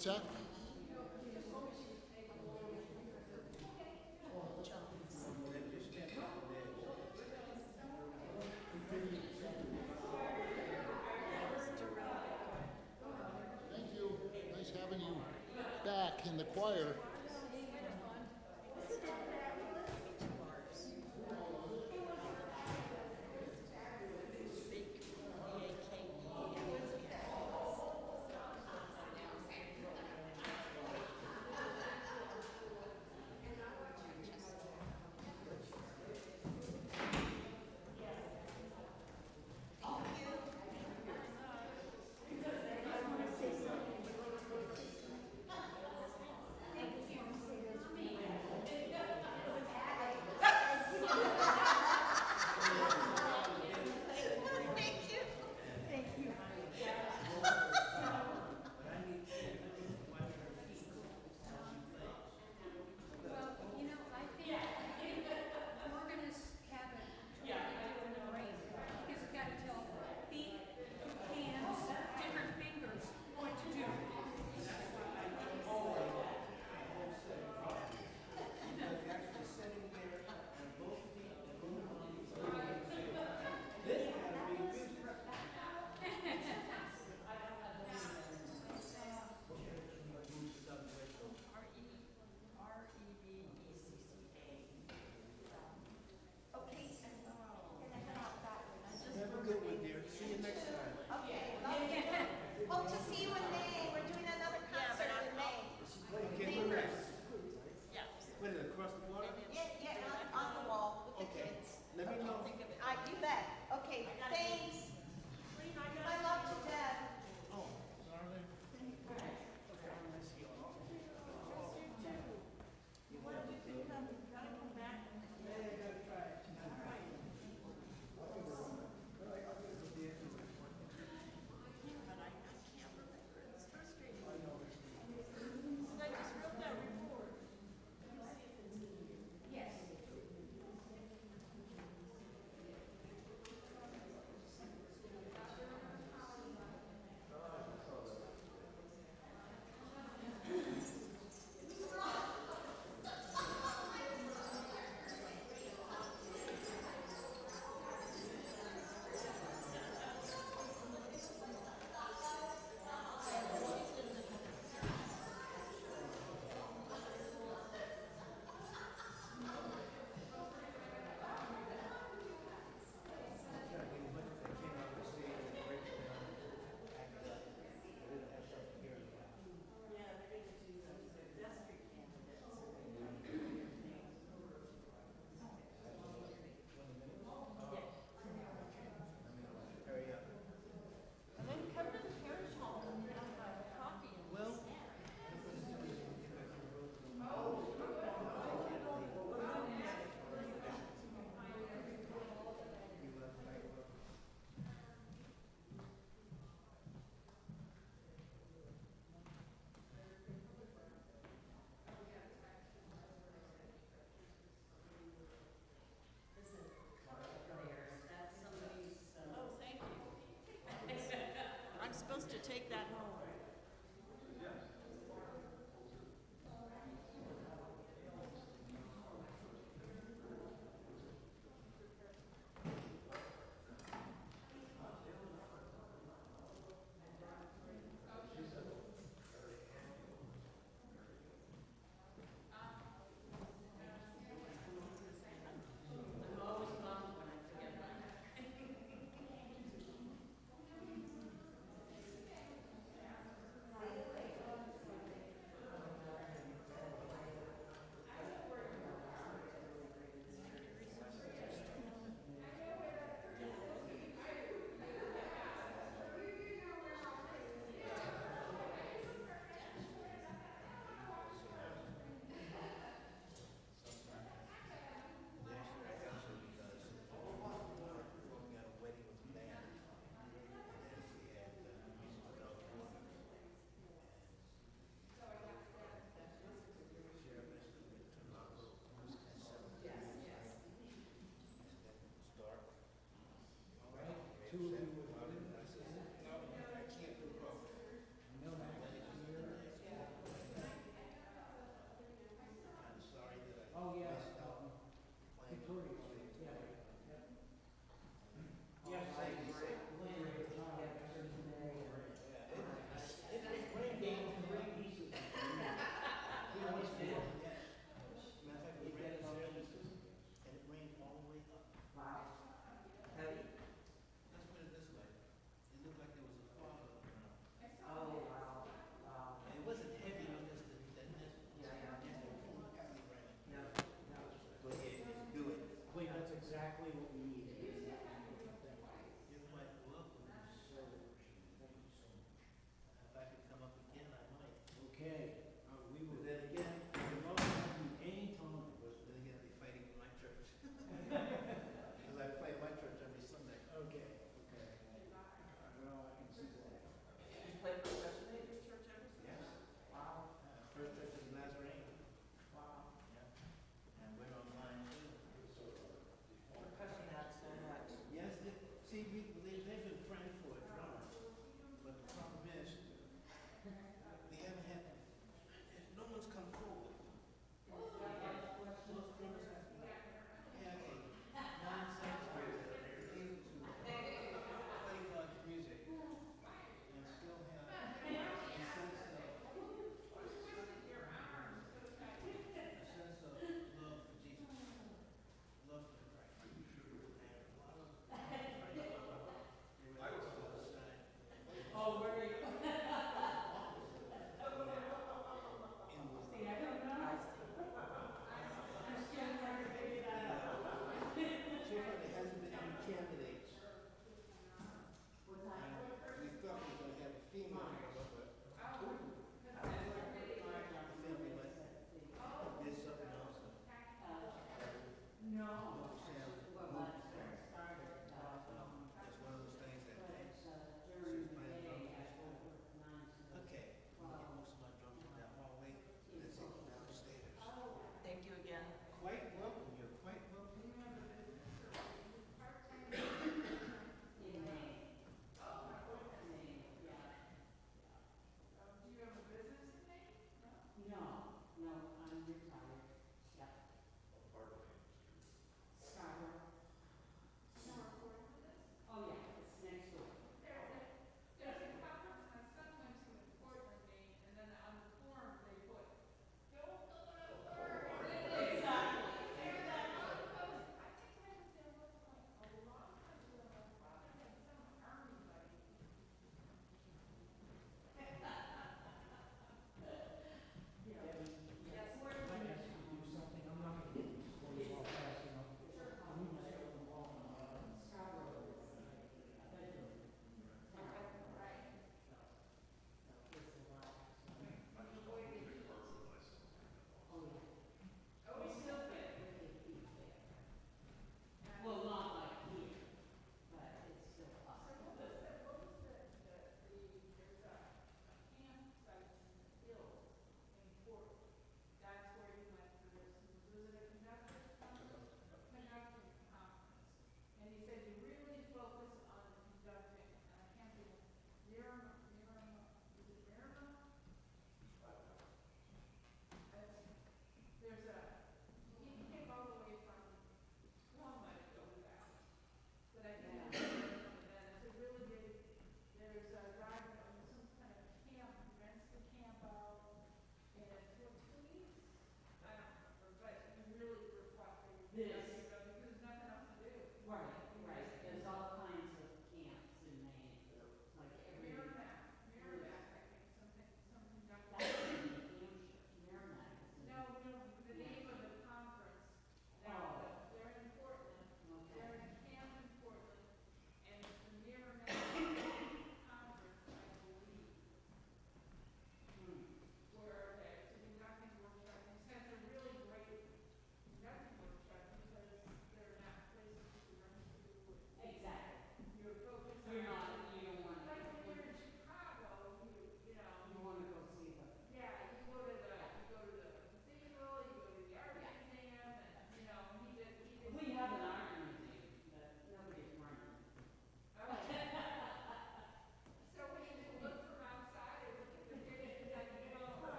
What's that? Thank you. Nice having you back in the choir.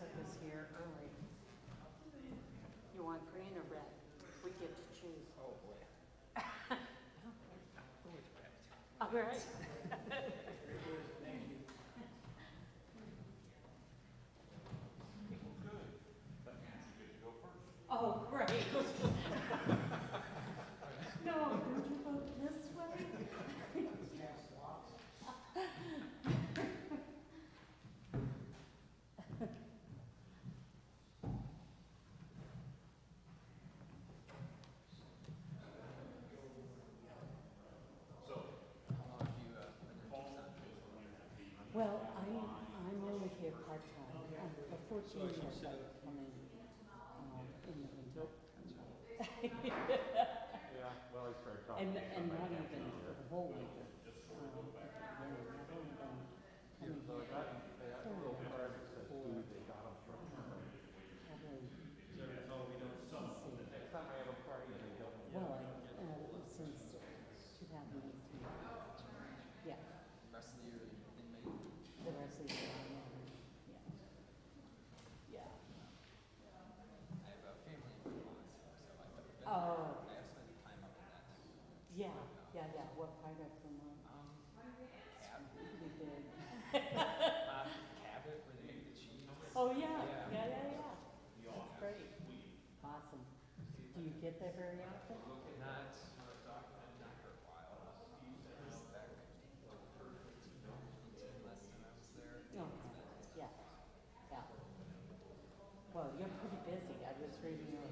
took us here early. You want green or red? We get to choose. Oh, boy. All right. Oh, great. No, don't you vote this way? Well, I'm only here part-time. For 14 years I've come in the winter. Yeah, well, he's very confident. And not even for the whole winter. Yeah, I've only been coming So here they got a little card that says who they got them from. probably, Next time I have a party, they don't. well, since 2018. Yeah, Rest of the year in May. the rest of the year, yeah. Yeah. I have a family in Vermont, so I've never been there. Oh. I have spent time up in that. Yeah, yeah. What part of Vermont? Pretty big. Cabot, where they make the cheese. Oh, yeah. Yeah. That's great. Awesome. Do you get there very often? Not for a while. I was back for 18 last time I was there. Okay, yeah. Well, you're pretty busy. I was reading your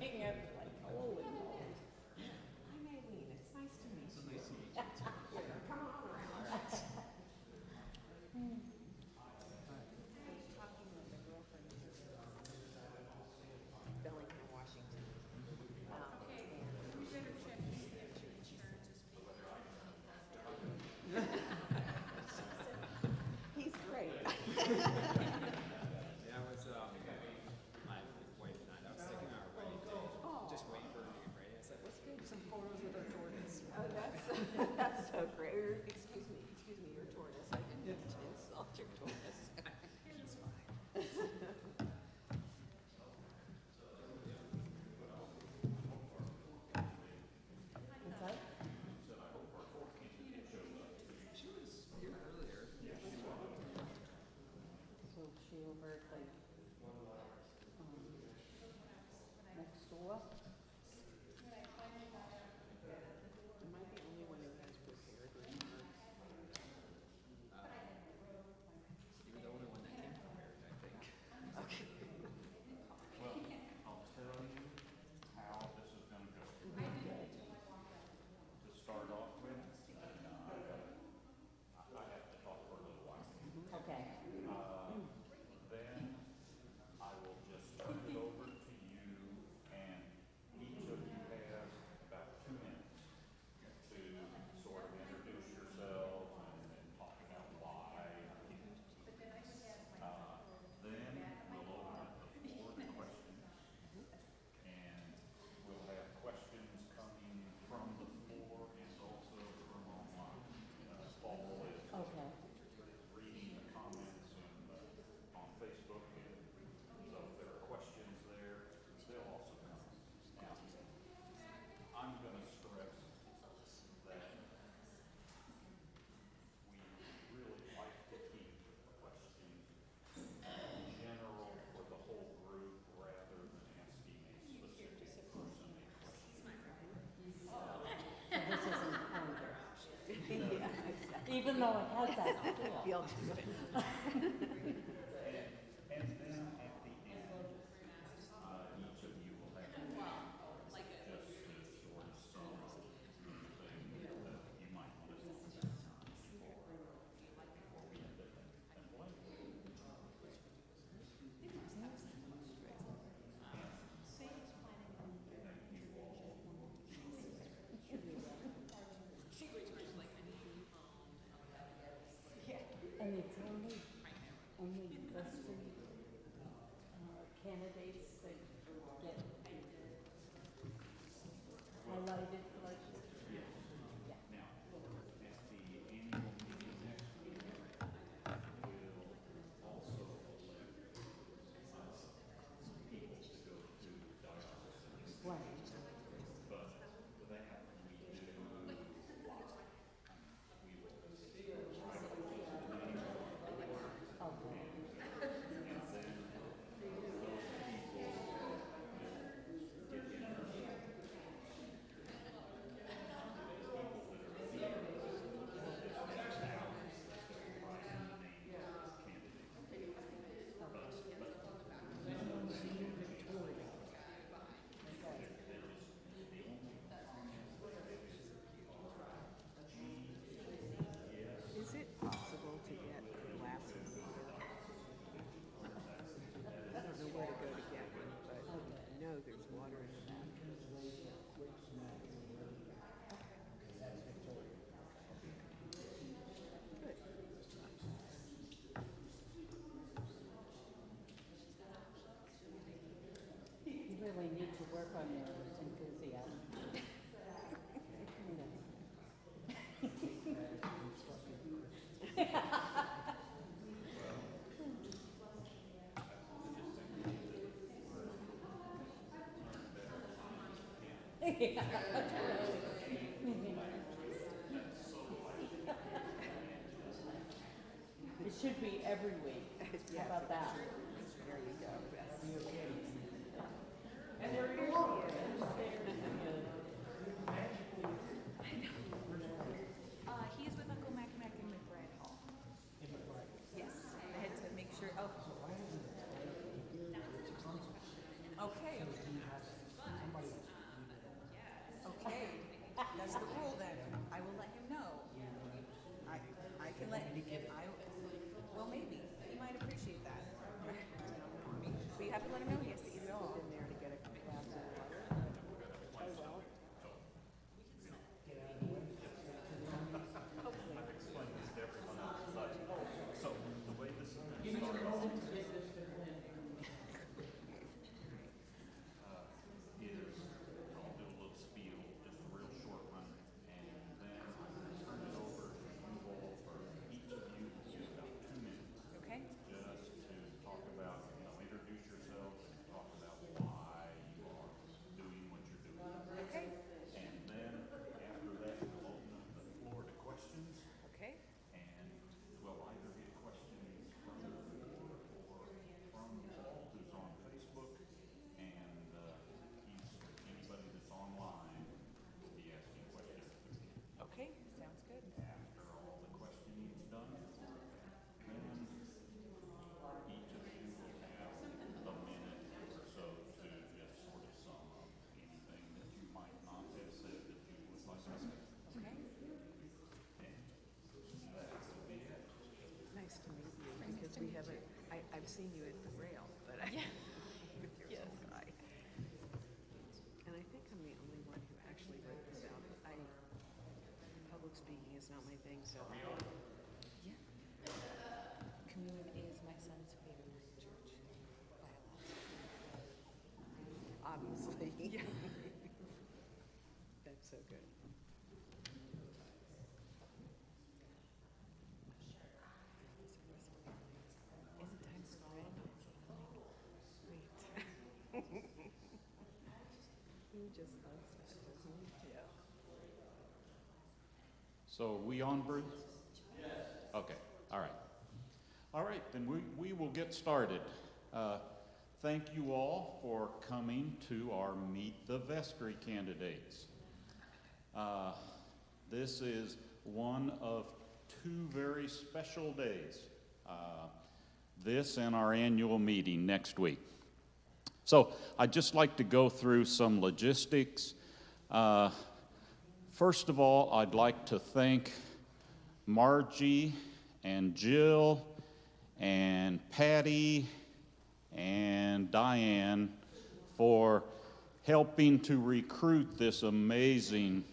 thing. I was like, holy moly. I'm Eileen. It's nice to meet you. Nice to meet you too. Come on around. I was talking with a girlfriend who lives in Bellingham, Washington. Okay, you better check to see if your insurance is paying. He's great. Yeah, I was, my wife and I was taking our wedding day, just waiting for her to get ready. I said, let's get some photos with our tortoise. Oh, that's so great. Excuse me, your tortoise. I didn't mean to insult your tortoise. He's fine. What's that? She was here earlier. So she over at the, next door? Am I the only one who has prepared remarks? You were the only one that came prepared, I think. Okay. Well, I'll tell you how this is gonna go. To start off with, I have to talk for a little while. Okay. Then I will just turn it over to you, and each of you has about 2 minutes to sort of introduce yourselves and talk about why. Then we'll open up the floor to questions. And we'll have questions coming from the floor and also from online. Paul is Okay. reading the comments on Facebook, and so if there are questions there, they'll also come. Now, I'm gonna stress that we really like to keep questions general for the whole group rather than asking a specific person a question. So this isn't Congress, Yeah, exactly. even though it has that feel. Feel to it. And then at the end, each of you will have a minute just to sort of sum up anything that you might want to talk about before we end it. And Blake, And it's only Western candidates that get highlighted like this? yes. Yeah. Now, at the annual meeting next week, we'll really need to work on your enthusiasm. It should be every week. How about that? There you go. Yes. He is with Uncle Mac in McBride Hall. Yes, I had to make sure. Oh. Okay. Okay, that's the rule then. I will let him know. I can let, well, maybe. He might appreciate that. But you have to let him know he has to eat it all. In there to get a glass of water. I've explained this to everyone else, but, so, the way this is going to start off is, I'll do a little spiel, just a real short one, and then I'm gonna turn it over to you all for each of you to use about 2 minutes. Okay? Just to talk about, introduce yourselves and talk about why you are doing what you're doing. Okay. And then, after that, we'll open up the floor to questions. Okay. And we'll either get questions from the floor or from Paul, who's on Facebook, and anybody that's online will be asking questions. Okay, sounds good. After all the questioning's done, then each of you will have a minute or so to just sort of sum up anything that you might not have said that you would like to say. Okay. And that will be it. Nice to meet you, because we haven't, I've seen you at the rail, but I. With your little guy. And I think I'm the only one who actually wrote this out. Public speaking is not my thing, so. Yeah. Communion is my son's favorite church. By a lot. Obviously. Yeah. That's so good. Isn't time spread? Wait. He just loves that, doesn't he? Yeah. So are we on, Bruce? Yes. Okay, all right. All right, then we will get started. Thank you all for coming to our Meet the Vestry candidates. This is one of 2 very special days. This and our annual meeting next week. So I'd just like to go through some logistics. First of all, I'd like to thank Margie and Jill and Patty and Diane for helping to recruit this amazing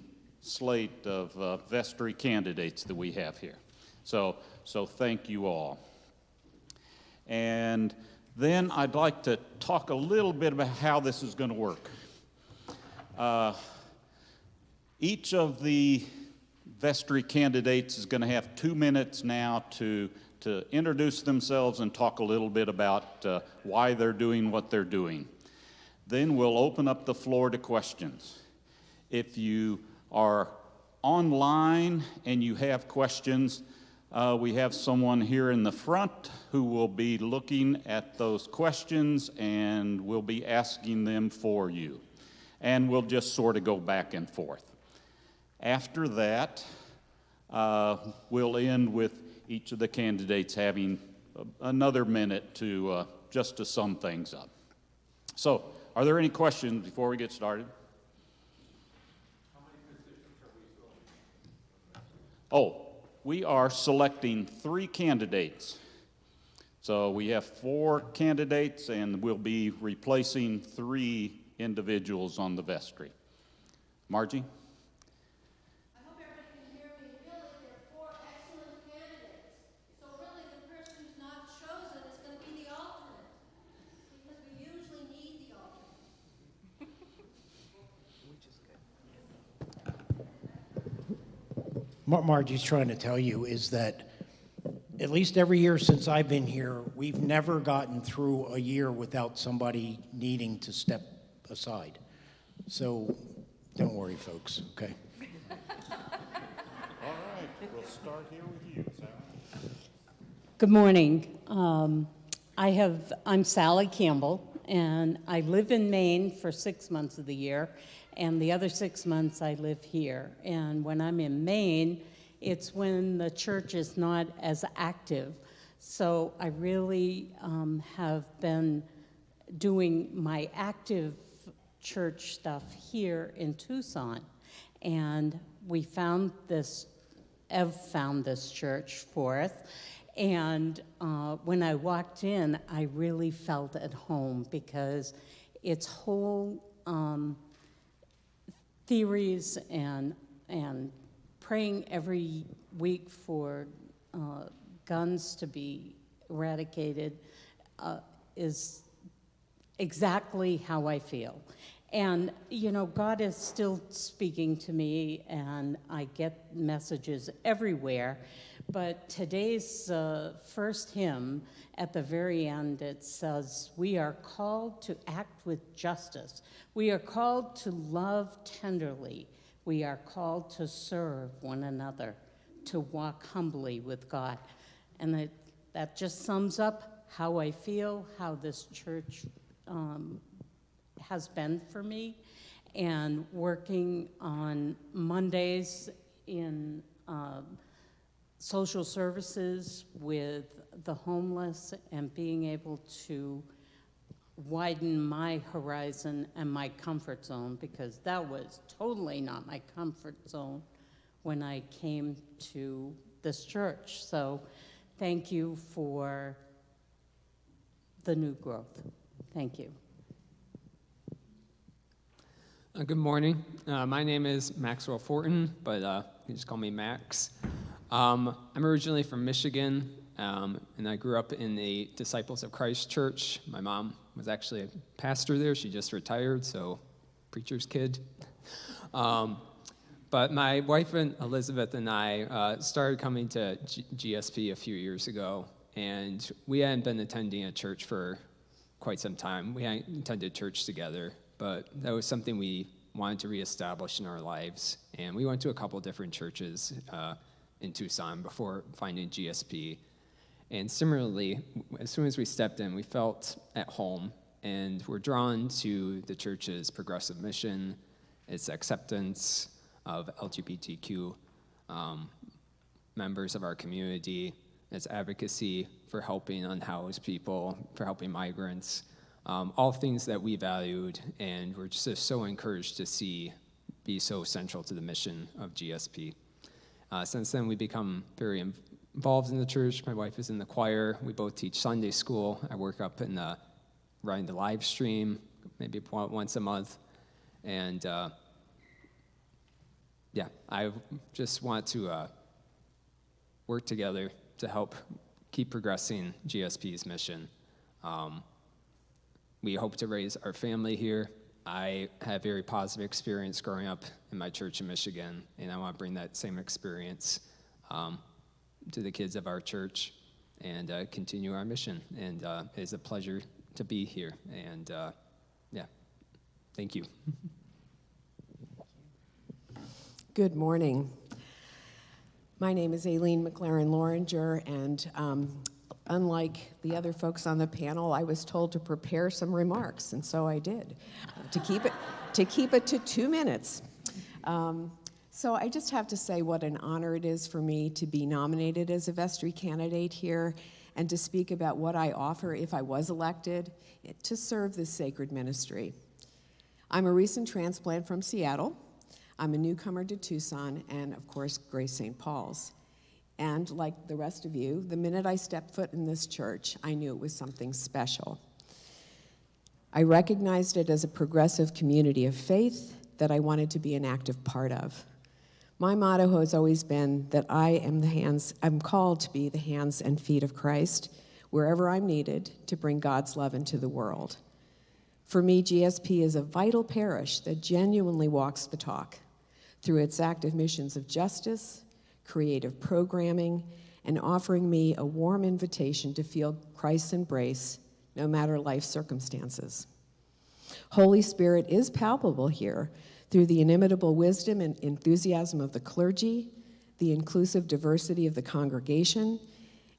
slate of vestry candidates that we have here. So thank you all. And then I'd like to talk a little bit about how this is going to work. Each of the vestry candidates is going to have 2 minutes now to introduce themselves and talk a little bit about why they're doing what they're doing. Then we'll open up the floor to questions. If you are online and you have questions, we have someone here in the front who will be looking at those questions and will be asking them for you. And we'll just sort of go back and forth. After that, we'll end with each of the candidates having another minute to just to sum things up. So, are there any questions before we get started? How many positions are we filling? Oh, we are selecting 3 candidates. So we have 4 candidates, and we'll be replacing 3 individuals on the vestry. Margie? I hope everybody can hear me. Really, there are 4 excellent candidates. So really, the person who's not chosen is going to be the alternate, because we usually need the alternate. Margie's trying to tell you is that at least every year since I've been here, we've never gotten through a year without somebody needing to step aside. So don't worry, folks, okay? All right, we'll start here with you, Sarah. Good morning. I'm Sally Campbell, and I live in Maine for 6 months of the year, and the other 6 months I live here. And when I'm in Maine, it's when the church is not as active. So I really have been doing my active church stuff here in Tucson. And we found this, Ev found this church for us. And when I walked in, I really felt at home because its whole theories and praying every week for guns to be eradicated is exactly how I feel. And, you know, God is still speaking to me, and I get messages everywhere. But today's first hymn, at the very end, it says, "We are called to act with justice. We are called to love tenderly. We are called to serve one another, to walk humbly with God." And that just sums up how I feel, how this church has been for me. And working on Mondays in social services with the homeless and being able to widen my horizon and my comfort zone, because that was totally not my comfort zone when I came to this church. So thank you for the new growth. Thank you. Good morning. My name is Maxwell Fortin, but you can just call me Max. I'm originally from Michigan, and I grew up in the Disciples of Christ Church. My mom was actually a pastor there. She just retired, so preacher's kid. But my wife and Elizabeth and I started coming to GSP a few years ago, and we hadn't been attending a church for quite some time. We hadn't attended church together, but that was something we wanted to reestablish in our lives. And we went to a couple different churches in Tucson before finding GSP. And similarly, as soon as we stepped in, we felt at home, and we're drawn to the church's progressive mission, its acceptance of LGBTQ members of our community, its advocacy for helping unhoused people, for helping migrants, all things that we valued, and we're just so encouraged to see be so central to the mission of GSP. Since then, we've become very involved in the church. My wife is in the choir. We both teach Sunday school. I work up in running the live stream, maybe once a month. And yeah, I just want to work together to help keep progressing GSP's mission. We hope to raise our family here. I had a very positive experience growing up in my church in Michigan, and I want to bring that same experience to the kids of our church and continue our mission. And it's a pleasure to be here. And yeah, thank you. Good morning. My name is Aileen McLaren Loringer, and unlike the other folks on the panel, I was told to prepare some remarks, and so I did, to keep it to 2 minutes. So I just have to say what an honor it is for me to be nominated as a vestry candidate here and to speak about what I offer if I was elected to serve this sacred ministry. I'm a recent transplant from Seattle. I'm a newcomer to Tucson and, of course, Grace St. Paul's. And like the rest of you, the minute I stepped foot in this church, I knew it was something special. I recognized it as a progressive community of faith that I wanted to be an active part of. My motto has always been that I'm called to be the hands and feet of Christ wherever I'm needed to bring God's love into the world. For me, GSP is a vital parish that genuinely walks the talk through its active missions of justice, creative programming, and offering me a warm invitation to feel Christ's embrace no matter life's circumstances. Holy Spirit is palpable here through the inimitable wisdom and enthusiasm of the clergy, the inclusive diversity of the congregation,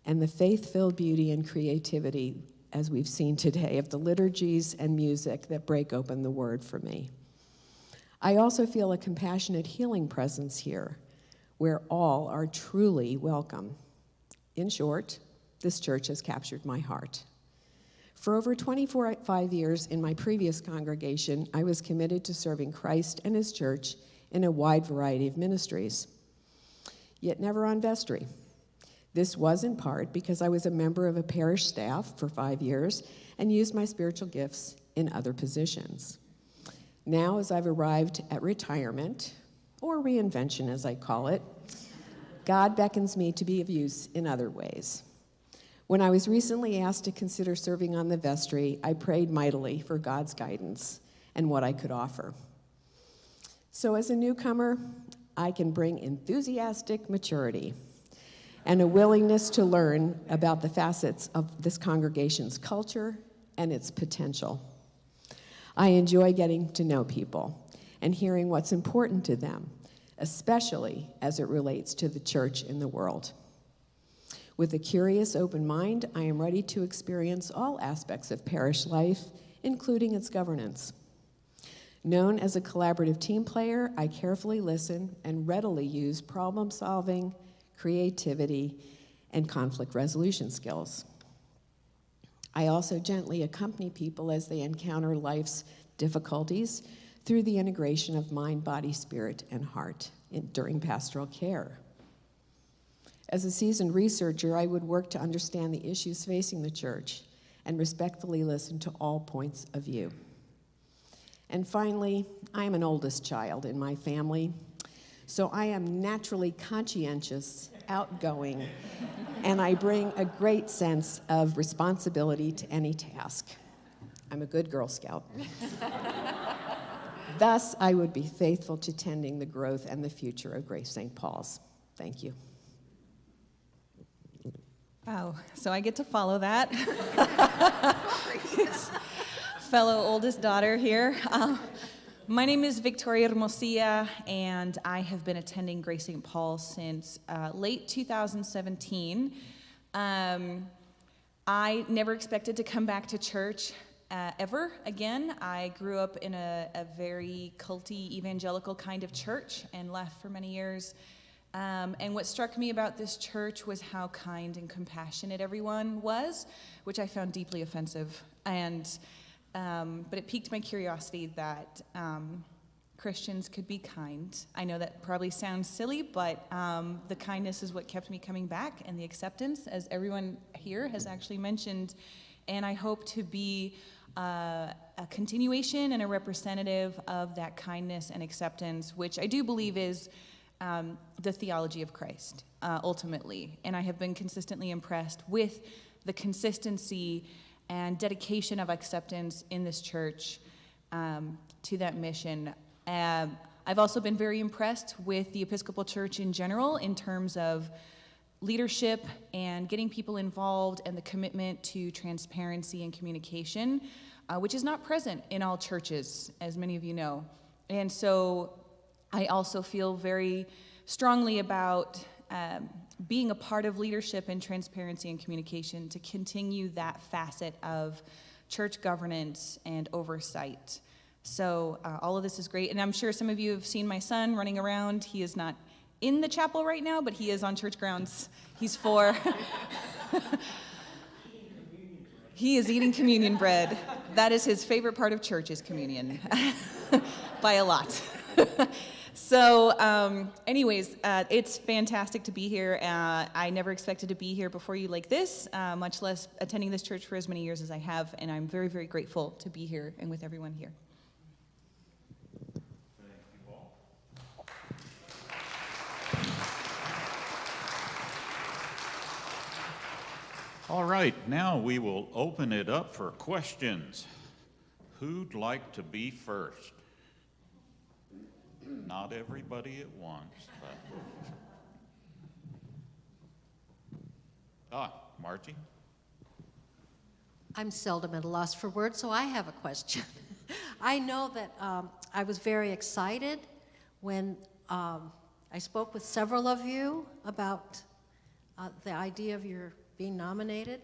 and the faith-filled beauty and creativity, as we've seen today, of the liturgies and music that break open the word for me. I also feel a compassionate healing presence here, where all are truly welcome. In short, this church has captured my heart. For over 25 years in my previous congregation, I was committed to serving Christ and his church in a wide variety of ministries, yet never on vestry. This was in part because I was a member of a parish staff for 5 years and used my spiritual gifts in other positions. Now, as I've arrived at retirement, or reinvention as I call it, God beckons me to be of use in other ways. When I was recently asked to consider serving on the vestry, I prayed mightily for God's guidance and what I could offer. So as a newcomer, I can bring enthusiastic maturity and a willingness to learn about the facets of this congregation's culture and its potential. I enjoy getting to know people and hearing what's important to them, especially as it relates to the church in the world. With a curious, open mind, I am ready to experience all aspects of parish life, including its governance. Known as a collaborative team player, I carefully listen and readily use problem-solving, creativity, and conflict resolution skills. I also gently accompany people as they encounter life's difficulties through the integration of mind, body, spirit, and heart during pastoral care. As a seasoned researcher, I would work to understand the issues facing the church and respectfully listen to all points of view. And finally, I am an oldest child in my family, so I am naturally conscientious, outgoing, and I bring a great sense of responsibility to any task. I'm a good Girl Scout. Thus, I would be faithful to tending the growth and the future of Grace St. Paul's. Thank you. Wow, so I get to follow that. Fellow oldest daughter here. My name is Victoria Hermosilla, and I have been attending Grace St. Paul since late 2017. I never expected to come back to church ever again. I grew up in a very culty evangelical kind of church and left for many years. And what struck me about this church was how kind and compassionate everyone was, which I found deeply offensive. But it piqued my curiosity that Christians could be kind. I know that probably sounds silly, but the kindness is what kept me coming back, and the acceptance, as everyone here has actually mentioned. And I hope to be a continuation and a representative of that kindness and acceptance, which I do believe is the theology of Christ, ultimately. And I have been consistently impressed with the consistency and dedication of acceptance in this church to that mission. I've also been very impressed with the Episcopal Church in general in terms of leadership and getting people involved and the commitment to transparency and communication, which is not present in all churches, as many of you know. And so I also feel very strongly about being a part of leadership and transparency and communication to continue that facet of church governance and oversight. So all of this is great, and I'm sure some of you have seen my son running around. He is not in the chapel right now, but he is on church grounds. He's 4. He is eating communion bread. That is his favorite part of church, is communion, by a lot. So anyways, it's fantastic to be here. I never expected to be here before you like this, much less attending this church for as many years as I have, and I'm very, very grateful to be here and with everyone here. Thank you all. All right, now we will open it up for questions. Who'd like to be first? Not everybody at once, but Margie? I'm seldom at a loss for words, so I have a question. I know that I was very excited when I spoke with several of you about the idea of your being nominated,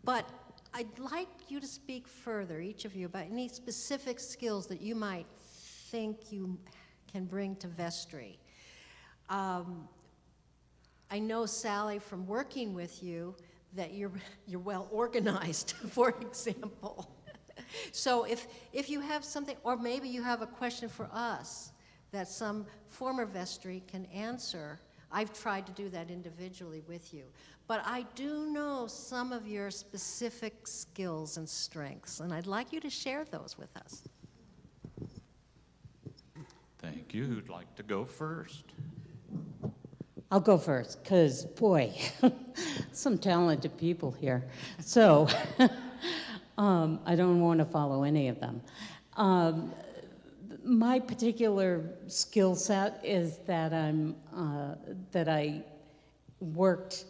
but I'd like you to speak further, each of you, about any specific skills that you might think you can bring to vestry. I know, Sally, from working with you, that you're well organized, for example. So if you have something, or maybe you have a question for us that some former vestry can answer, I've tried to do that individually with you. But I do know some of your specific skills and strengths, and I'd like you to share those with us. Thank you. Who'd like to go first? I'll go first, because, boy, some talented people here. So I don't want to follow any of them. My particular skill set is that that I worked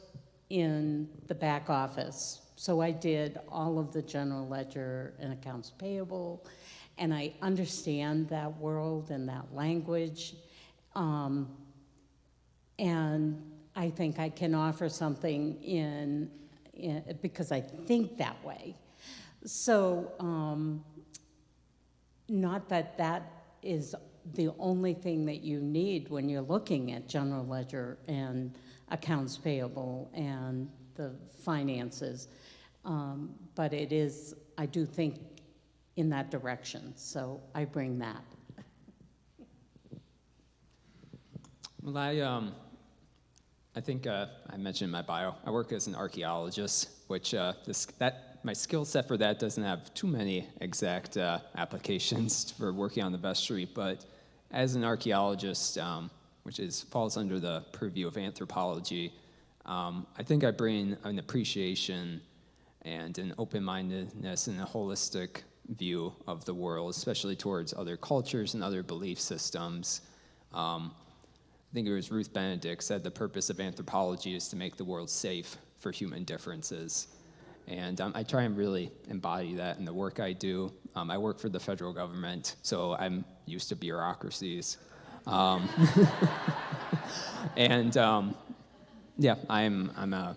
in the back office. So I did all of the general ledger and accounts payable, and I understand that world and that language. And I think I can offer something because I think that way. So, not that that is the only thing that you need when you're looking at general ledger and accounts payable and the finances, but it is, I do think, in that direction. So I bring that. Well, I think I mentioned in my bio, I work as an archaeologist, which my skill set for that doesn't have too many exact applications for working on the vestry, but as an archaeologist, which falls under the purview of anthropology, I think I bring an appreciation and an open-mindedness and a holistic view of the world, especially towards other cultures and other belief systems. I think it was Ruth Benedict said the purpose of anthropology is to make the world safe for human differences. And I try and really embody that in the work I do. I work for the federal government, so I'm used to bureaucracies. And yeah, I'm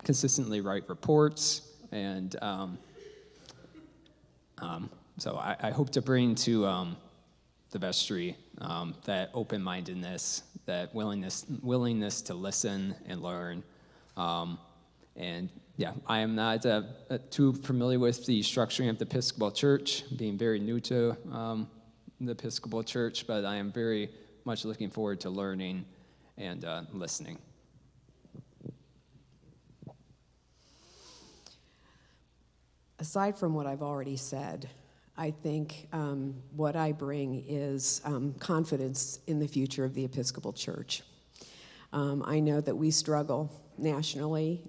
consistently write reports, and so I hope to bring to the vestry that open-mindedness, that willingness to listen and learn. And yeah, I am not too familiar with the structuring of the Episcopal Church, being very new to the Episcopal Church, but I am very much looking forward to learning and listening. Aside from what I've already said, I think what I bring is confidence in the future of the Episcopal Church. I know that we struggle nationally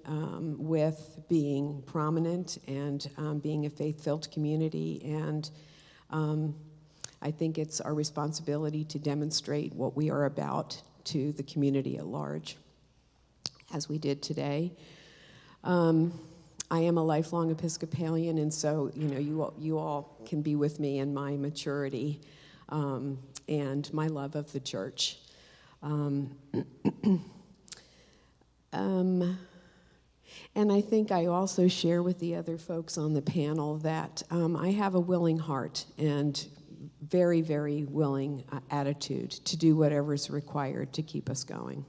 with being prominent and being a faith-filled community, and I think it's our responsibility to demonstrate what we are about to the community at large, as we did today. I am a lifelong Episcopalian, and so you all can be with me in my maturity and my love of the church. And I think I also share with the other folks on the panel that I have a willing heart and very, very willing attitude to do whatever is required to keep us going.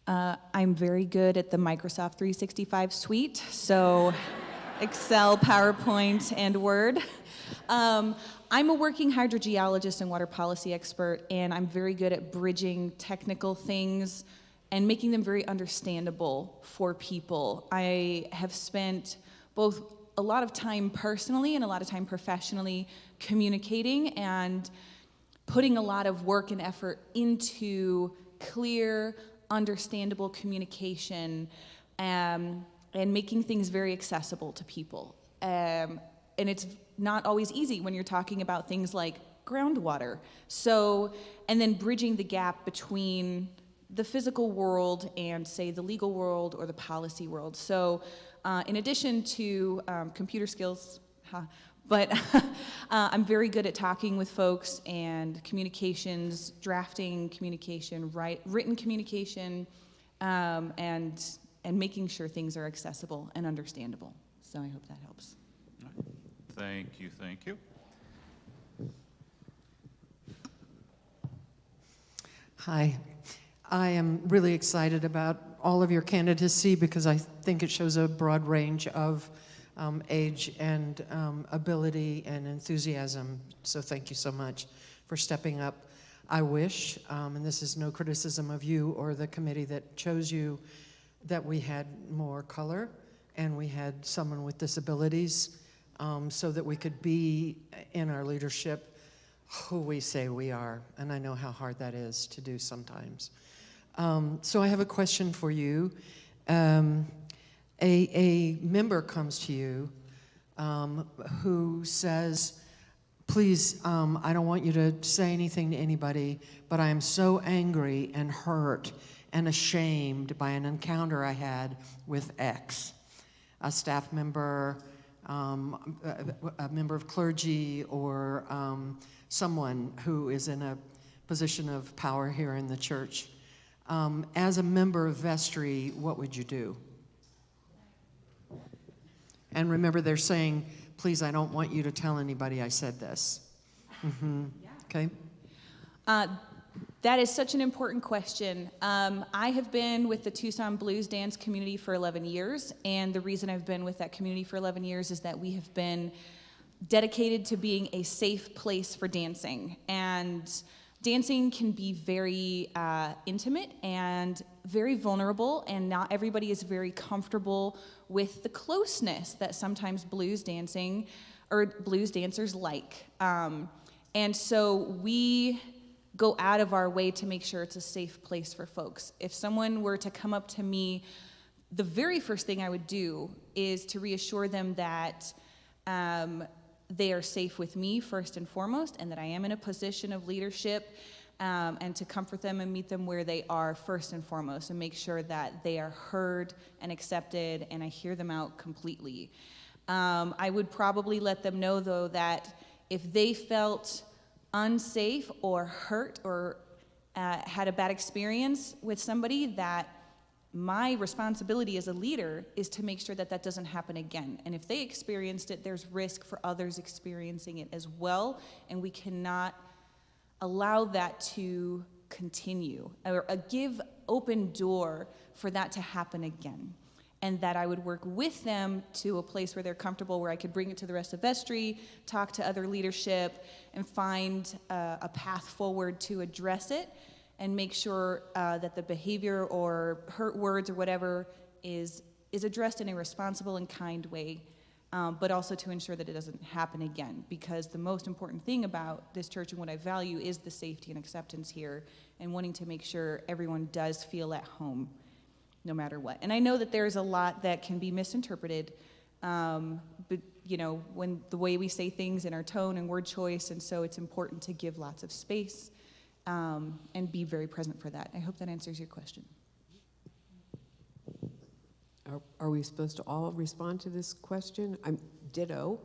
I'm very good at the Microsoft 365 suite, so Excel, PowerPoint, and Word. I'm a working hydrogeologist and water policy expert, and I'm very good at bridging technical things and making them very understandable for people. I have spent both a lot of time personally and a lot of time professionally communicating and putting a lot of work and effort into clear, understandable communication and making things very accessible to people. And it's not always easy when you're talking about things like groundwater. So, and then bridging the gap between the physical world and, say, the legal world or the policy world. So in addition to computer skills, but I'm very good at talking with folks and communications, drafting communication, written communication, and making sure things are accessible and understandable. So I hope that helps. Thank you, thank you. Hi. I am really excited about all of your candidacy because I think it shows a broad range of age and ability and enthusiasm. So thank you so much for stepping up. I wish, and this is no criticism of you or the committee that chose you, that we had more color and we had someone with disabilities so that we could be in our leadership who we say we are. And I know how hard that is to do sometimes. So I have a question for you. A member comes to you who says, please, I don't want you to say anything to anybody, but I am so angry and hurt and ashamed by an encounter I had with X, a staff member, a member of clergy, or someone who is in a position of power here in the church. As a member of vestry, what would you do? And remember, they're saying, please, I don't want you to tell anybody I said this. Mm-hmm. Okay? That is such an important question. I have been with the Tucson Blues Dance community for 11 years, and the reason I've been with that community for 11 years is that we have been dedicated to being a safe place for dancing. And dancing can be very intimate and very vulnerable, and not everybody is very comfortable with the closeness that sometimes blues dancing or blues dancers like. And so we go out of our way to make sure it's a safe place for folks. If someone were to come up to me, the very first thing I would do is to reassure them that they are safe with me first and foremost, and that I am in a position of leadership, and to comfort them and meet them where they are first and foremost, and make sure that they are heard and accepted, and I hear them out completely. I would probably let them know, though, that if they felt unsafe or hurt or had a bad experience with somebody, that my responsibility as a leader is to make sure that that doesn't happen again. And if they experienced it, there's risk for others experiencing it as well, and we cannot allow that to continue, or give open door for that to happen again. And that I would work with them to a place where they're comfortable, where I could bring it to the rest of vestry, talk to other leadership, and find a path forward to address it, and make sure that the behavior or hurt words or whatever is addressed in a responsible and kind way, but also to ensure that it doesn't happen again. Because the most important thing about this church and what I value is the safety and acceptance here, and wanting to make sure everyone does feel at home, no matter what. And I know that there's a lot that can be misinterpreted, but you know, when the way we say things and our tone and word choice, and so it's important to give lots of space and be very present for that. I hope that answers your question. Are we supposed to all respond to this question? I'm ditto.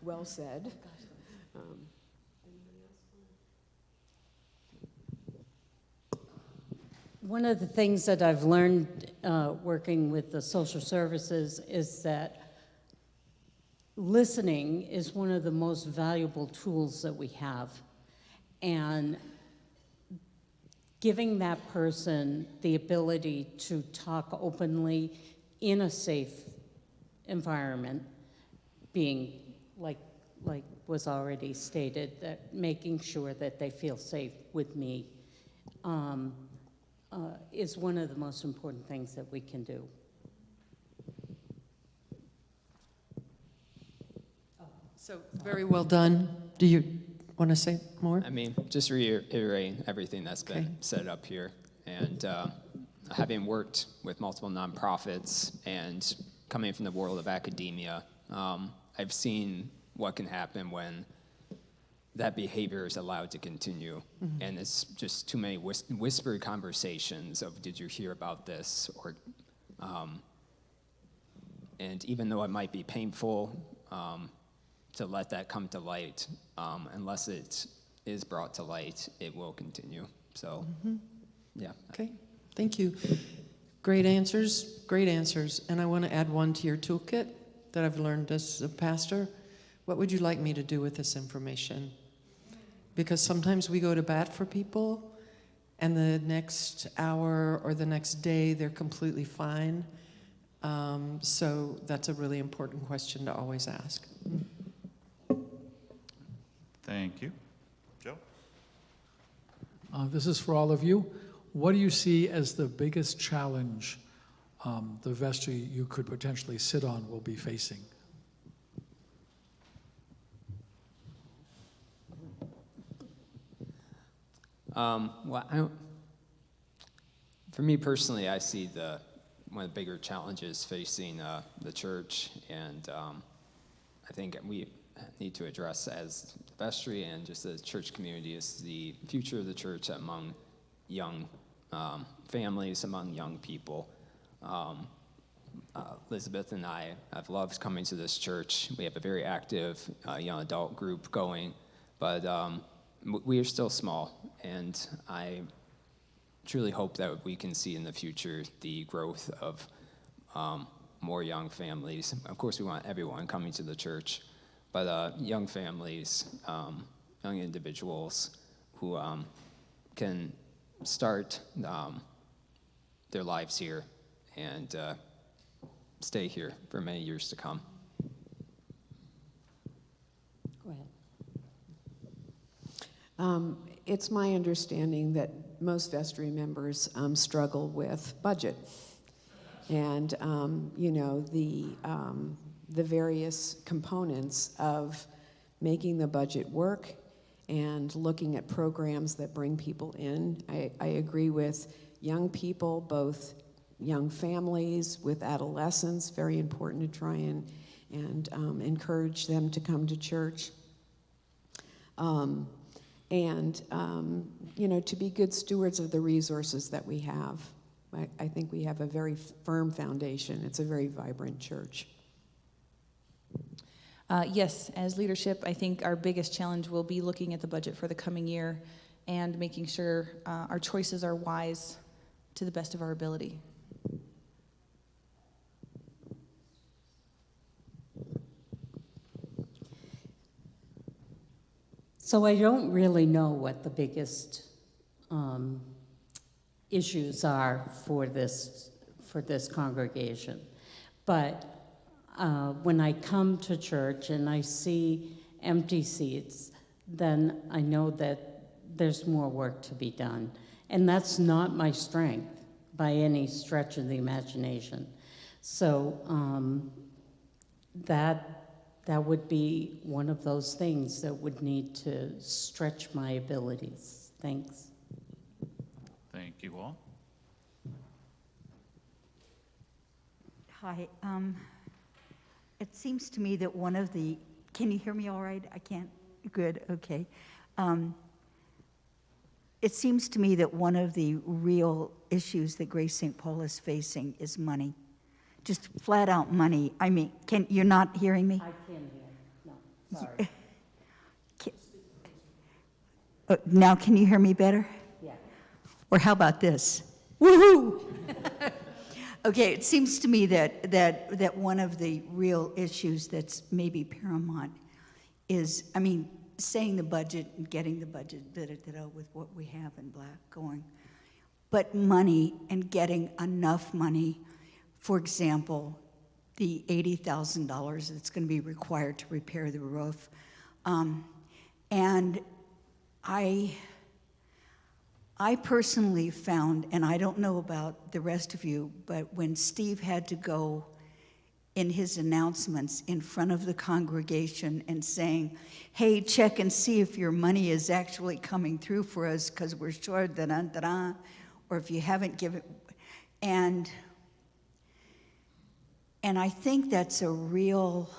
Well said. One of the things that I've learned working with the social services is that listening is one of the most valuable tools that we have. And giving that person the ability to talk openly in a safe environment, being like was already stated, that making sure that they feel safe with me is one of the most important things that we can do. So very well done. Do you want to say more? I mean, just reiterating everything that's been Okay. said up here. And having worked with multiple nonprofits and coming from the world of academia, I've seen what can happen when that behavior is allowed to continue. And it's just too many whispered conversations of, did you hear about this? Or, and even though it might be painful to let that come to light, unless it is brought to light, it will continue. So, yeah. Okay, thank you. Great answers, great answers. And I want to add one to your toolkit that I've learned as a pastor. What would you like me to do with this information? Because sometimes we go to bat for people, and the next hour or the next day, they're completely fine. So that's a really important question to always ask. Thank you. Joe? This is for all of you. What do you see as the biggest challenge the vestry you could potentially sit on will be facing? For me personally, I see one of the bigger challenges facing the church, and I think we need to address as the vestry and just the church community is the future of the church among young families, among young people. Elizabeth and I have loved coming to this church. We have a very active young adult group going, but we are still small, and I truly hope that we can see in the future the growth of more young families. Of course, we want everyone coming to the church, but young families, young individuals who can start their lives here and stay here for many years to come. Go ahead. It's my understanding that most vestry members struggle with budget, and the various components of making the budget work and looking at programs that bring people in. I agree with young people, both young families with adolescents, very important to try and encourage them to come to church. To be good stewards of the resources that we have. I think we have a very firm foundation. It's a very vibrant church. Yes, as leadership, I think our biggest challenge will be looking at the budget for the coming year and making sure our choices are wise to the best of our ability. So I don't really know what the biggest issues are for this congregation, but when I come to church and I see empty seats, then I know that there's more work to be done, and that's not my strength by any stretch of the imagination. So that would be one of those things that would need to stretch my abilities. Thanks. Thank you all. Hi. It seems to me that one of the, can you hear me all right? I can't, good, okay. It seems to me that one of the real issues that Grace St. Paul is facing is money. Just flat out money. I mean, you're not hearing me? I can't hear. No, sorry. Now can you hear me better? Yeah. Or how about this? Woohoo! Okay, it seems to me that one of the real issues that's maybe paramount is, I mean, saying the budget and getting the budget with what we have in black going, but money and getting enough money. For example, the $80,000 that's going to be required to repair the roof. And I personally found, and I don't know about the rest of you, but when Steve had to go in his announcements in front of the congregation and saying, hey, check and see if your money is actually coming through for us because we're short, da-da-da-da, or if you haven't given, and I think that's a real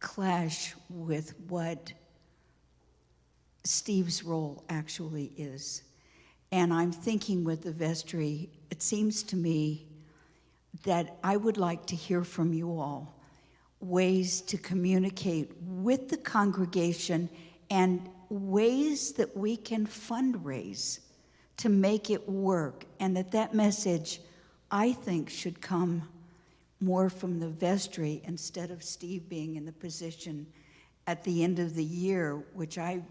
clash with what Steve's role actually is. And I'm thinking with the vestry, it seems to me that I would like to hear from you all ways to communicate with the congregation and ways that we can fundraise to make it work, and that message, I think, should come more from the vestry instead of Steve being in the position at the end of the year, which I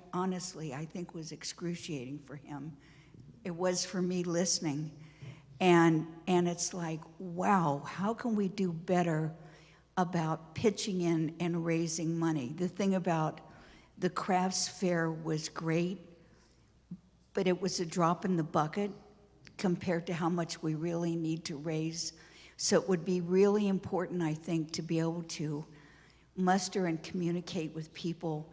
think was excruciating for him. It was for me listening. And it's like, wow, how can we do better about pitching in and raising money? The thing about the crafts fair was great, but it was a drop in the bucket compared to how much we really need to raise. So it would be really important, I think, to be able to muster and communicate with people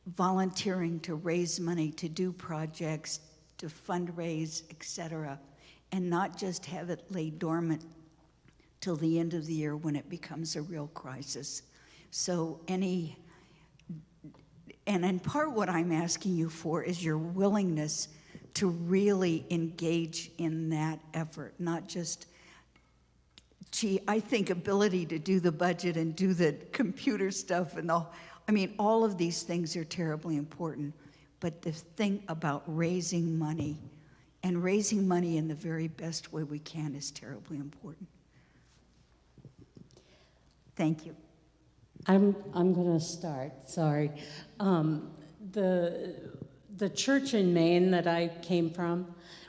volunteering to raise money, to do projects, to fundraise, etc., and not just have it lay dormant till the end of the year when it becomes a real crisis. So and in part what I'm asking you for is your willingness to really engage in that effort, not just, gee, I think ability to do the budget and do the computer stuff and all of these things are terribly important, but the thing about raising money and raising money in the very best way we can is terribly important. Thank you. I'm going to start, sorry. The church in Maine that I came from,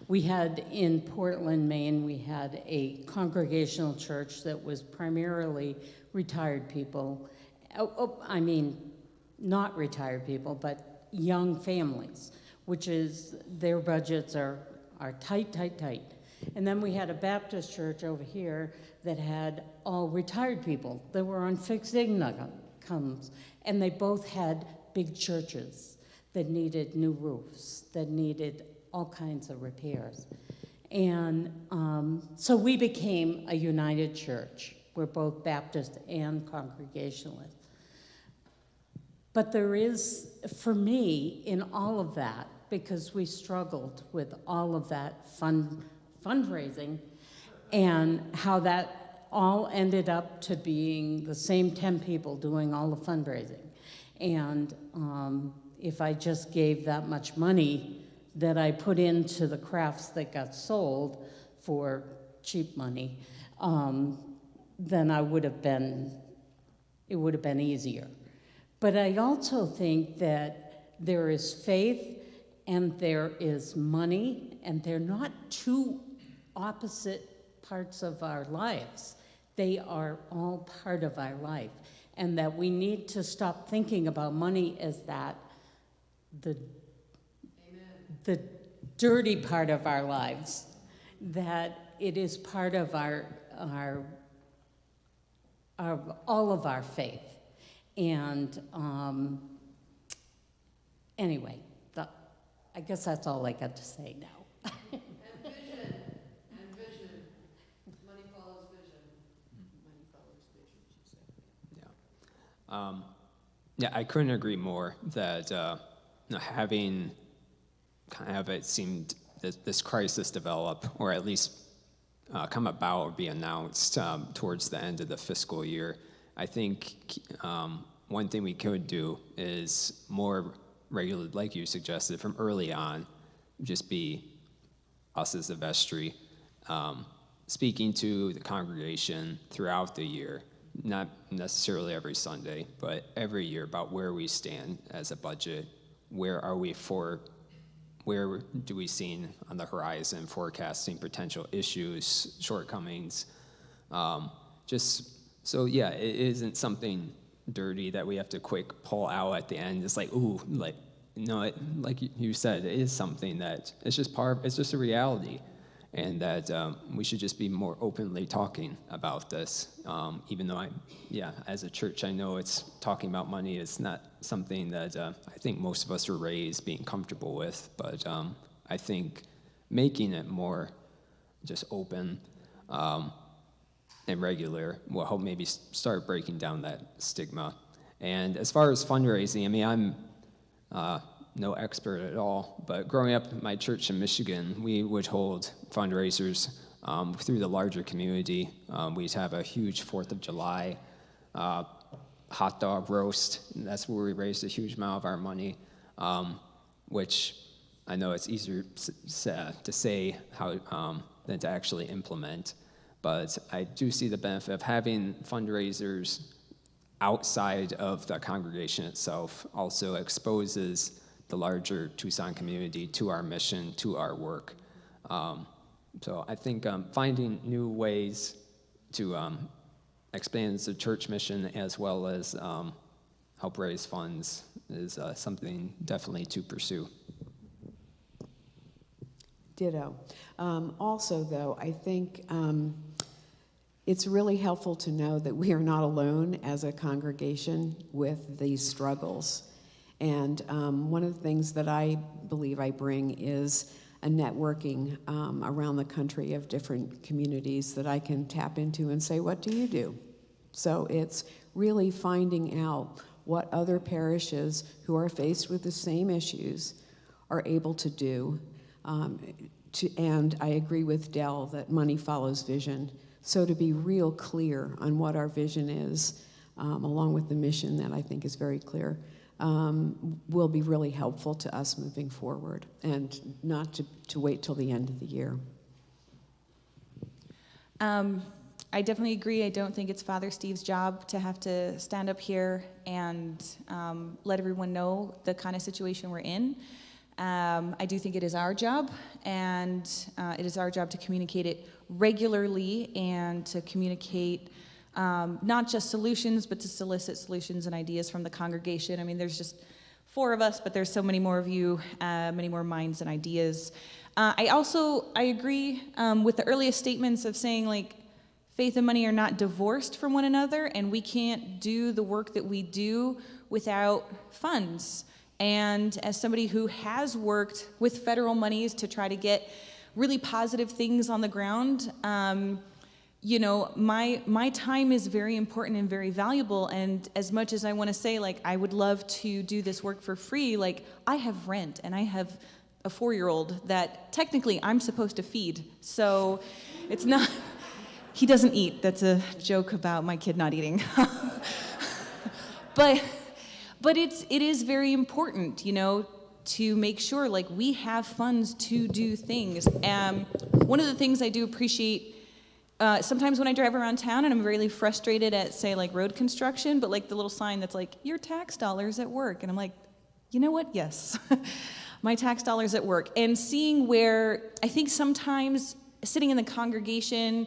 we had in Portland, Maine, we had a congregational church that was primarily retired people. Not retired people, but young families, which is their budgets are tight, tight, tight. And then we had a Baptist church over here that had all retired people that were on fixed incomes, and they both had big churches that needed new roofs, that needed all kinds of repairs. And so we became a united church. We're both Baptist and Congregationalist. But there is, for me, in all of that, because we struggled with all of that fundraising and how that all ended up to being the same 10 people doing all the fundraising. And if I just gave that much money that I put into the crafts that got sold for cheap money, then it would have been easier. But I also think that there is faith and there is money, and they're not two opposite parts of our lives. They are all part of our life, and that we need to stop thinking about money as the dirty part of our lives, that it is part of all of our faith. And anyway, I guess that's all I got to say now. And vision. Money follows vision. Money follows vision, she said. Yeah, I couldn't agree more that having kind of it seemed this crisis develop, or at least come about or be announced towards the end of the fiscal year. I think one thing we could do is more regular, like you suggested, from early on, just be us as the vestry, speaking to the congregation throughout the year, not necessarily every Sunday, but every year about where we stand as a budget, where do we see on the horizon, forecasting potential issues, shortcomings, so yeah, it isn't something dirty that we have to quick pull out at the end. It's like, ooh, like you said, it is something that it's just a reality, and that we should just be more openly talking about this. Even though as a church, I know it's talking about money is not something that I think most of us are raised being comfortable with, but I think making it more just open and regular will help maybe start breaking down that stigma. And as far as fundraising, I'm no expert at all, but growing up in my church in Michigan, we would hold fundraisers through the larger community. We'd have a huge 4th of July hot dog roast. That's where we raised a huge amount of our money, which I know it's easier to say how than to actually implement. But I do see the benefit of having fundraisers outside of the congregation itself. Also exposes the larger Tucson community to our mission, to our work. So I think finding new ways to expand the church mission as well as help raise funds is something definitely to pursue. Ditto. Also, though, I think it's really helpful to know that we are not alone as a congregation with these struggles. And one of the things that I believe I bring is a networking around the country of different communities that I can tap into and say, what do you do? So it's really finding out what other parishes who are faced with the same issues are able to do. And I agree with Dell that money follows vision. So to be real clear on what our vision is, along with the mission that I think is very clear, will be really helpful to us moving forward, and not to wait till the end of the year. I definitely agree. I don't think it's Father Steve's job to have to stand up here and let everyone know the kind of situation we're in. I do think it is our job, and it is our job to communicate it regularly and to communicate not just solutions, but to solicit solutions and ideas from the congregation. I mean, there's just 4 of us, but there's so many more of you, many more minds and ideas. I agree with the earliest statements of saying, like, faith and money are not divorced from one another, and we can't do the work that we do without funds. And as somebody who has worked with federal monies to try to get really positive things on the ground, you know, my time is very important and very valuable. And as much as I want to say, like, I would love to do this work for free, like, I have rent and I have a 4-year-old that technically I'm supposed to feed. So it's not, he doesn't eat. That's a joke about my kid not eating. But it is very important, you know, to make sure, like, we have funds to do things. One of the things I do appreciate, sometimes when I drive around town and I'm really frustrated at, say, like, road construction, but, like, the little sign that's like, your tax dollars at work. And I'm like, you know what? Yes, my tax dollars at work. And seeing where, I think sometimes sitting in the congregation,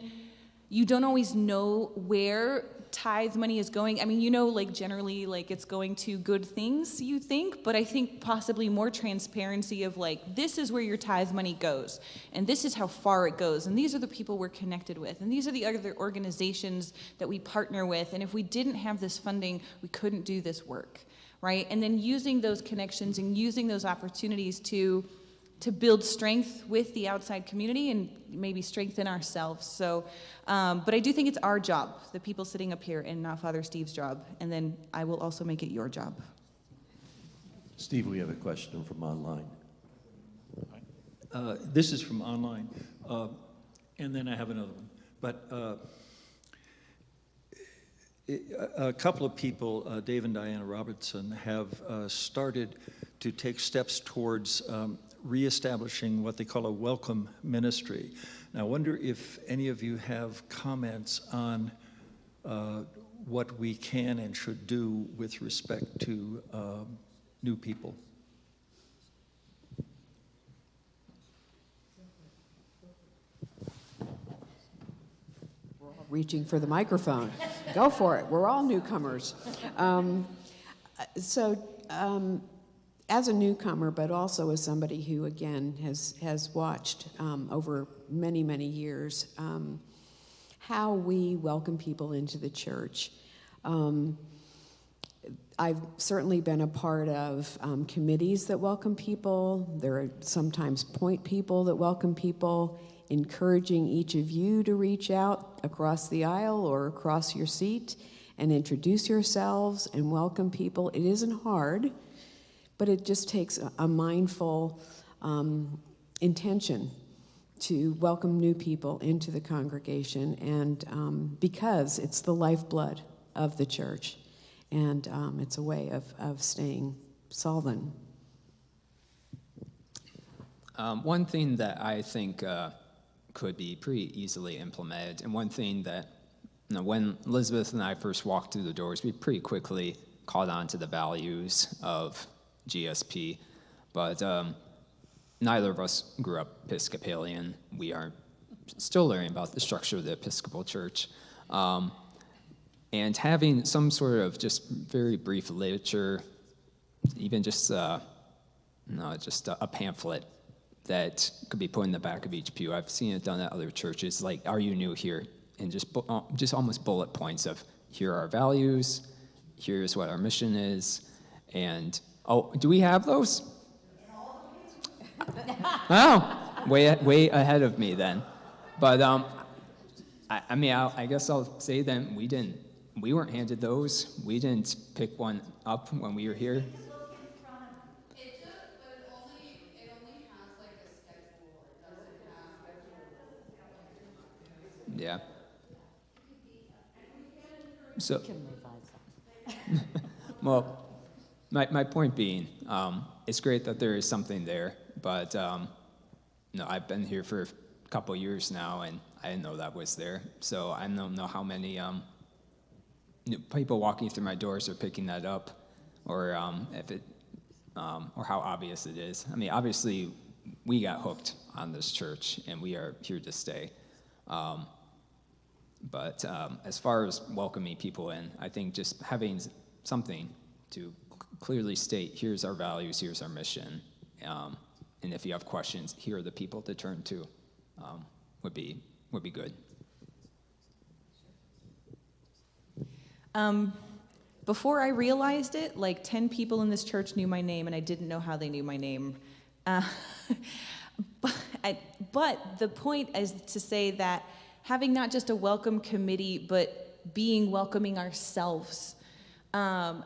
you don't always know where tithe money is going. I mean, you know, like, generally, like, it's going to good things, you think, but I think possibly more transparency of, like, this is where your tithe money goes, and this is how far it goes, and these are the people we're connected with, and these are the other organizations that we partner with, and if we didn't have this funding, we couldn't do this work, right? And then using those connections and using those opportunities to build strength with the outside community and maybe strengthen ourselves. So, but I do think it's our job, the people sitting up here, and not Father Steve's job. And then I will also make it your job. Steve, we have a question from online. This is from online, and then I have another one. But a couple of people, Dave and Diana Robertson, have started to take steps towards reestablishing what they call a welcome ministry. Now, I wonder if any of you have comments on what we can and should do with respect to new people. We're all reaching for the microphone. Go for it. We're all newcomers. As a newcomer, but also as somebody who, again, has watched over many, many years how we welcome people into the church. I've certainly been a part of committees that welcome people. There are sometimes point people that welcome people, encouraging each of you to reach out across the aisle or across your seat and introduce yourselves and welcome people. It isn't hard. but it just takes a mindful intention to welcome new people into the congregation, and because it's the lifeblood of the church, and it's a way of staying solvent. One thing that I think could be pretty easily implemented, and one thing that, when Elizabeth and I first walked through the doors, we pretty quickly caught on to the values of GSP, but neither of us grew up Episcopalian. We are still learning about the structure of the Episcopal Church. And having some sort of just very brief literature, even just a pamphlet that could be put in the back of each pew. I've seen it done at other churches, like, are you new here? And just almost bullet points of, here are our values, here's what our mission is, and, oh, do we have those? Oh, way ahead of me then. But, I guess I'll say then, we weren't handed those. We didn't pick one up when we were here. Yeah. So, well, my point being, it's great that there is something there, but I've been here for a couple years now, and I didn't know that was there. So I don't know how many people walking through my doors are picking that up, or if it, or how obvious it is. I mean, obviously, we got hooked on this church, and we are here to stay. But as far as welcoming people in, I think just having something to clearly state, here's our values, here's our mission, and if you have questions, here are the people to turn to, would be good. Before I realized it, like 10 people in this church knew my name, and I didn't know how they knew my name. But the point is to say that having not just a welcome committee, but being welcoming ourselves.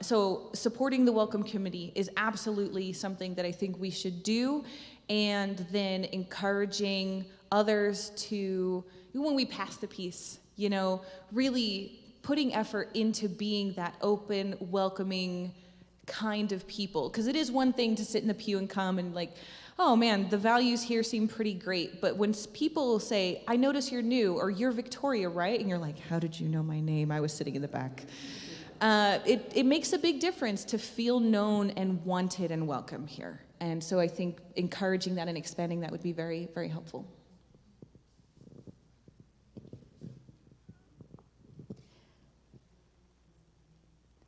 So supporting the welcome committee is absolutely something that I think we should do, and then encouraging others to, when we pass the peace, really putting effort into being that open, welcoming kind of people. Because it is one thing to sit in the pew and come and like, oh man, the values here seem pretty great. But when people say, I notice you're new, or you're Victoria, right? And you're like, how did you know my name? I was sitting in the back. It makes a big difference to feel known and wanted and welcome here. And so I think encouraging that and expanding that would be very, very helpful.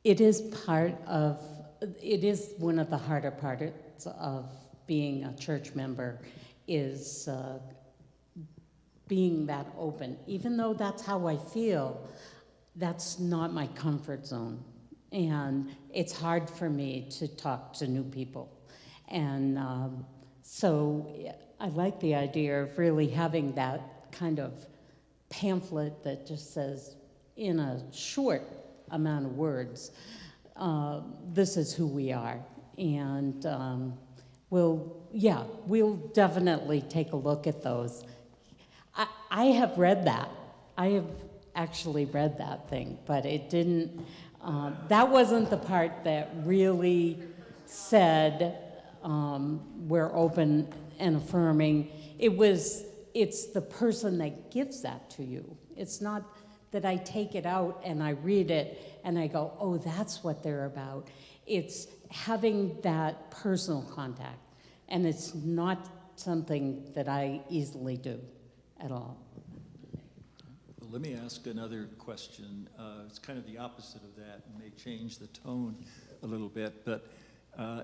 It is one of the harder parts of being a church member is being that open. Even though that's how I feel, that's not my comfort zone. And it's hard for me to talk to new people. And so I like the idea of really having that kind of pamphlet that just says, in a short amount of words, this is who we are. And we'll definitely take a look at those. I have read that. I have actually read that thing, but it didn't, that wasn't the part that really said we're open and affirming. It's the person that gives that to you. It's not that I take it out and I read it and I go, oh, that's what they're about. It's having that personal contact. And it's not something that I easily do at all. Well, let me ask another question. It's kind of the opposite of that and may change the tone a little bit. But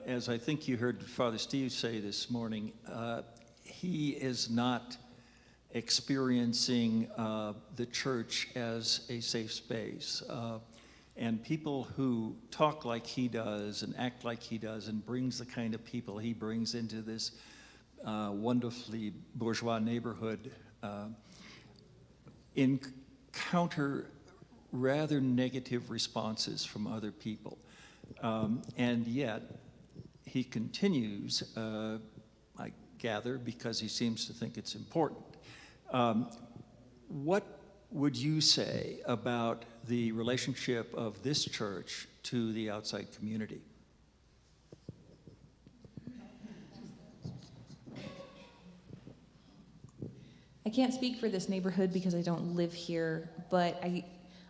as I think you heard Father Steve say this morning, he is not experiencing the church as a safe space. And people who talk like he does and act like he does and brings the kind of people he brings into this wonderfully bourgeois neighborhood encounter rather negative responses from other people. And yet, he continues, I gather, because he seems to think it's important. What would you say about the relationship of this church to the outside community? I can't speak for this neighborhood because I don't live here, but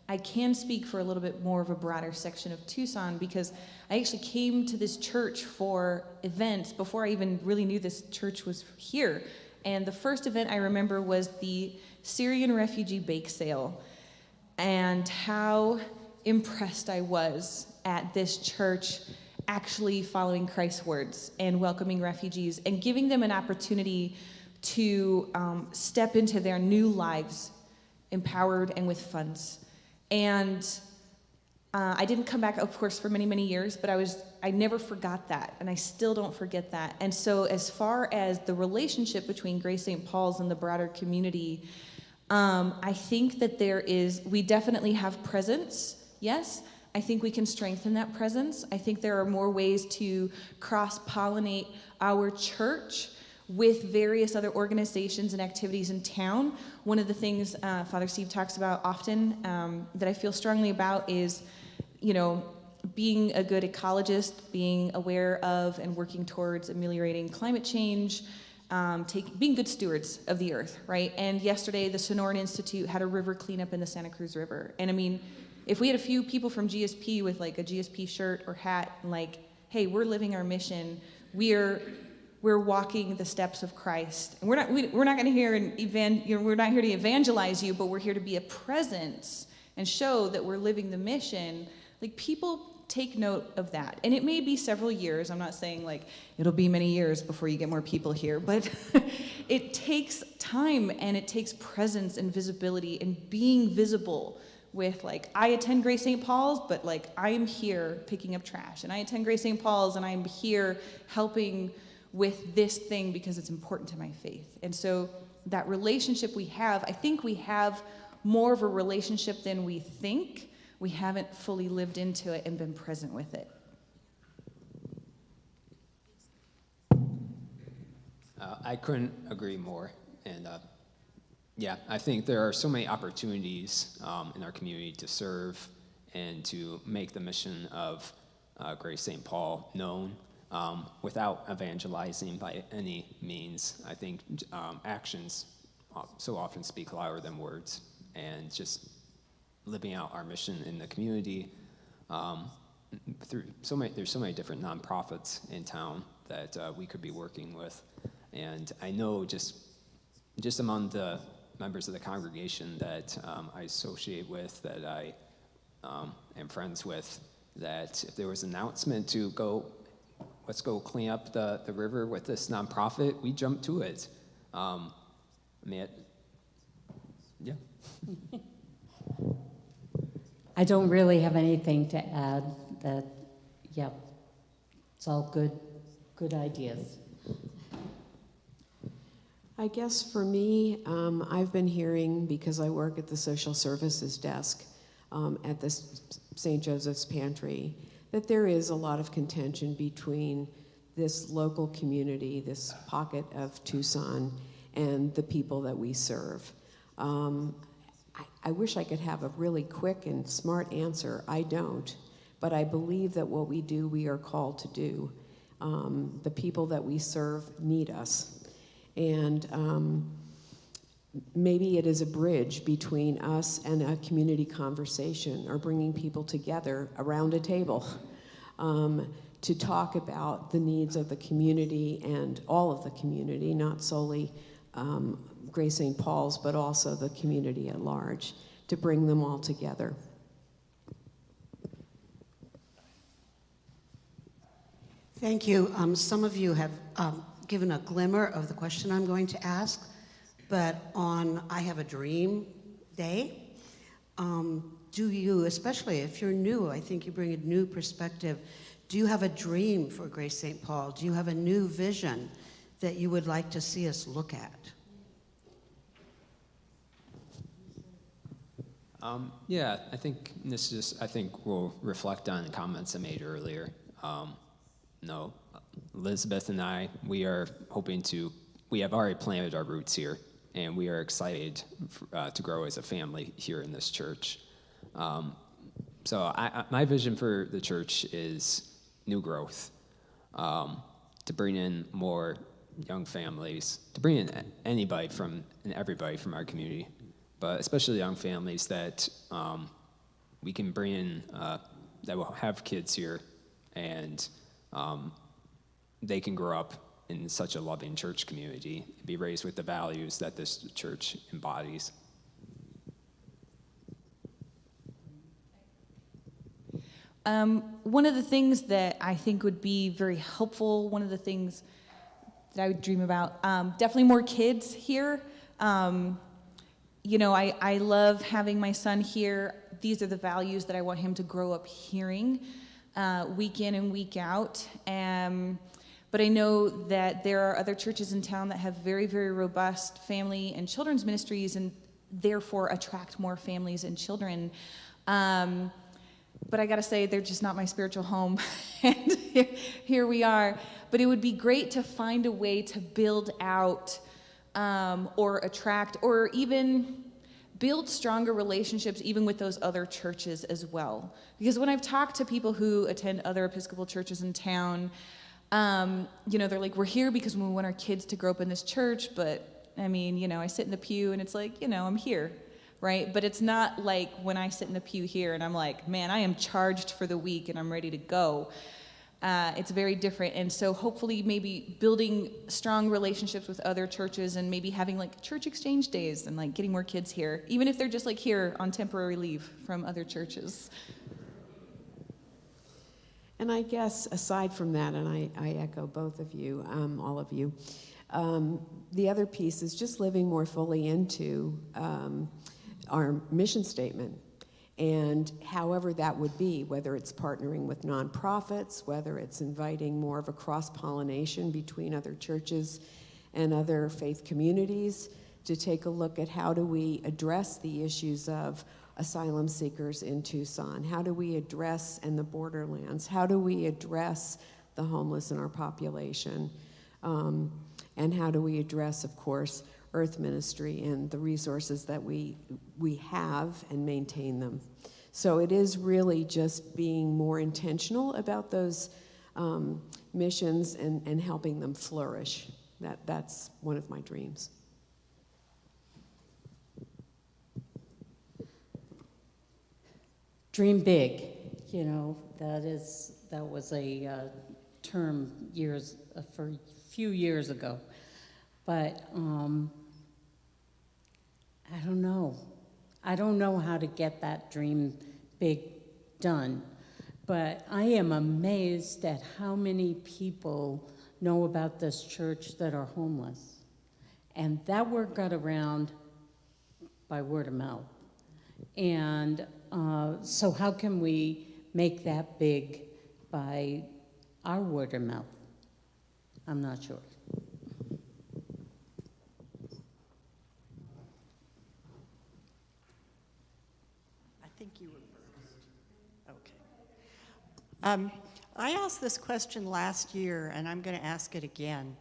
I can speak for a little bit more of a broader section of Tucson because I actually came to this church for events before I even really knew this church was here. And the first event I remember was the Syrian refugee bake sale, and how impressed I was at this church actually following Christ's words and welcoming refugees and giving them an opportunity to step into their new lives empowered and with funds. And I didn't come back, of course, for many, many years, but I never forgot that, and I still don't forget that. And so as far as the relationship between Grace St. Paul's and the broader community, I think that we definitely have presence, yes. I think we can strengthen that presence. I think there are more ways to cross-pollinate our church with various other organizations and activities in town. One of the things Father Steve talks about often that I feel strongly about is, being a good ecologist, being aware of and working towards ameliorating climate change, being good stewards of the earth, right? And yesterday, the Sonoran Institute had a river cleanup in the Santa Cruz River. And I mean, if we had a few people from GSP with like a GSP shirt or hat, and like, hey, we're living our mission, we're walking the steps of Christ. And we're not going to hear we're not here to evangelize you, but we're here to be a presence and show that we're living the mission. Like, people take note of that. And it may be several years. I'm not saying like it'll be many years before you get more people here, but it takes time and it takes presence and visibility and being visible with like, I attend Grace St. Paul's, but like I am here picking up trash. And I attend Grace St. Paul's and I'm here helping with this thing because it's important to my faith. And so that relationship we have, I think we have more of a relationship than we think. We haven't fully lived into it and been present with it. I couldn't agree more. And yeah, I think there are so many opportunities in our community to serve and to make the mission of Grace St. Paul known without evangelizing by any means. I think actions so often speak louder than words, and just living out our mission in the community there's so many different nonprofits in town that we could be working with. And I know just among the members of the congregation that I associate with, that I am friends with, that if there was an announcement to let's go clean up the river with this nonprofit, we jump to it. Yeah. I don't really have anything to add. It's all good ideas. I guess for me, I've been hearing, because I work at the social services desk at the St. Joseph's Pantry, that there is a lot of contention between this local community, this pocket of Tucson, and the people that we serve. I wish I could have a really quick and smart answer. I don't, but I believe that what we do, we are called to do. The people that we serve need us. And maybe it is a bridge between us and a community conversation, or bringing people together around a table to talk about the needs of the community and all of the community, not solely Grace St. Paul's, but also the community at large, to bring them all together. Thank you. Some of you have given a glimmer of the question I'm going to ask, but on I Have a Dream Day, do you, especially if you're new, I think you bring a new perspective, do you have a dream for Grace St. Paul? Do you have a new vision that you would like to see us look at? Yeah, I think we'll reflect on the comments I made earlier. No, Elizabeth and I, we have already planted our roots here, and we are excited to grow as a family here in this church. So my vision for the church is new growth, to bring in more young families, to bring in anybody and everybody from our community, but especially young families that we can bring in, that will have kids here, and they can grow up in such a loving church community, be raised with the values that this church embodies. One of the things that I think would be very helpful, one of the things that I would dream about, definitely more kids here. You know, I love having my son here. These are the values that I want him to grow up hearing week in and week out. But I know that there are other churches in town that have very, very robust family and children's ministries and therefore attract more families and children. But I gotta say, they're just not my spiritual home. And here we are. But it would be great to find a way to build out or attract or even build stronger relationships even with those other churches as well. Because when I've talked to people who attend other Episcopal churches in town, you know, they're like, we're here because we want our kids to grow up in this church, but I mean, you know, I sit in the pew and it's like, you know, I'm here, right? But it's not like when I sit in the pew here and I'm like, man, I am charged for the week and I'm ready to go. It's very different. And so hopefully maybe building strong relationships with other churches and maybe having like church exchange days and like getting more kids here, even if they're just like here on temporary leave from other churches. And I guess aside from that, and I echo both of you, all of you, the other piece is just living more fully into our mission statement. And however that would be, whether it's partnering with nonprofits, whether it's inviting more of a cross-pollination between other churches and other faith communities to take a look at how do we address the issues of asylum seekers in Tucson? How do we address in the borderlands? How do we address the homeless in our population? And how do we address, of course, Earth Ministry and the resources that we have and maintain them? So it is really just being more intentional about those missions and helping them flourish. That's one of my dreams. Dream big, you know, that was a term for a few years ago. But I don't know. I don't know how to get that dream big done. But I am amazed at how many people know about this church that are homeless. And that word got around by word of mouth. And so how can we make that big by our word of mouth? I'm not sure. I think you were first. Okay. I asked this question last year, and I'm going to ask it again.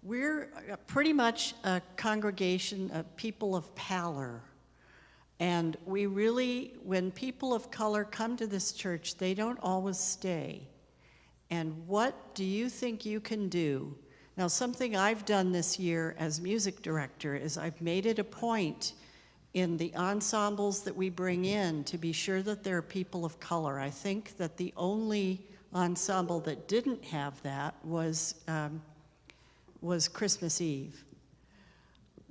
We're pretty much a congregation of people of pallor. And we really, when people of color come to this church, they don't always stay. And what do you think you can do? Now, something I've done this year as music director is I've made it a point in the ensembles that we bring in to be sure that there are people of color. I think that the only ensemble that didn't have that was Christmas Eve.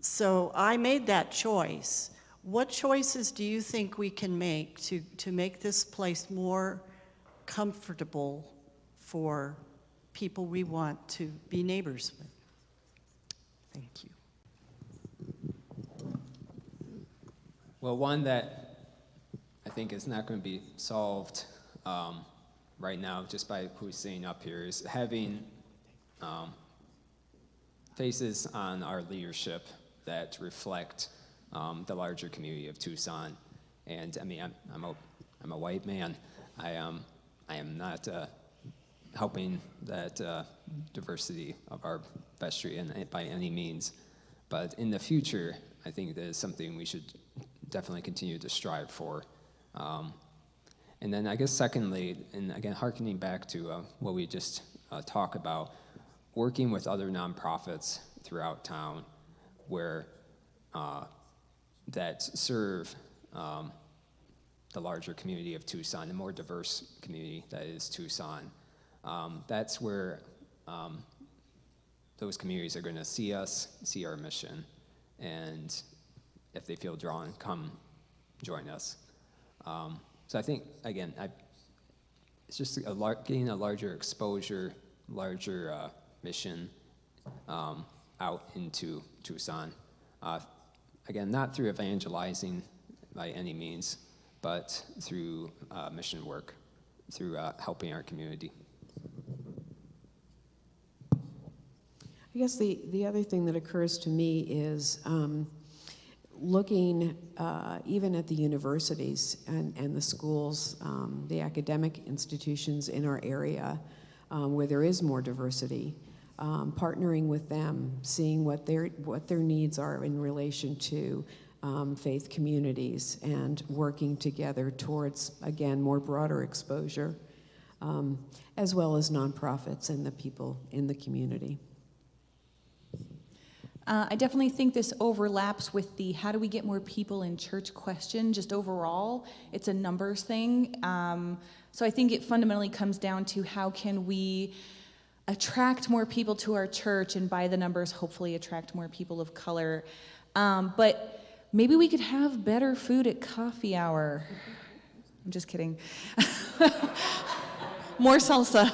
So I made that choice. What choices do you think we can make to make this place more comfortable for people we want to be neighbors with? Thank you. Well, one that I think is not going to be solved right now just by who's sitting up here is having faces on our leadership that reflect the larger community of Tucson. And I mean, I'm a white man. I am not helping that diversity of our vestry by any means. But in the future, I think that is something we should definitely continue to strive for. And then I guess secondly, and again, hearkening back to what we just talked about, working with other nonprofits throughout town where that serve the larger community of Tucson, the more diverse community that is Tucson. That's where those communities are going to see us, see our mission, and if they feel drawn, come join us. So I think, again, it's just getting a larger exposure, larger mission out into Tucson. Again, not through evangelizing by any means, but through mission work, through helping our community. I guess the other thing that occurs to me is looking even at the universities and the schools, the academic institutions in our area where there is more diversity, partnering with them, seeing what their needs are in relation to faith communities, and working together towards, again, more broader exposure, as well as nonprofits and the people in the community. I definitely think this overlaps with the how do we get more people in church question, just overall. It's a numbers thing. So I think it fundamentally comes down to how can we attract more people to our church, and by the numbers, hopefully attract more people of color. But maybe we could have better food at coffee hour. I'm just kidding. More salsa.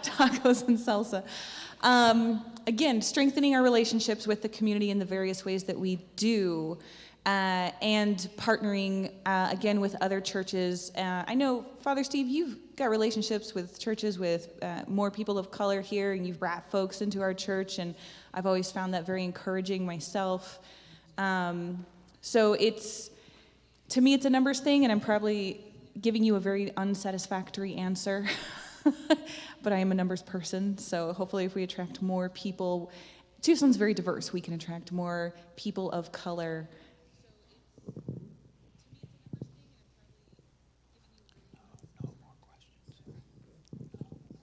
Tacos and salsa. Again, strengthening our relationships with the community in the various ways that we do, and partnering, again, with other churches. I know, Father Steve, you've got relationships with churches with more people of color here, and you've brought folks into our church, and I've always found that very encouraging myself. So to me, it's a numbers thing, and I'm probably giving you a very unsatisfactory answer. But I am a numbers person, so hopefully if we attract more people, Tucson's very diverse, we can attract more people of color.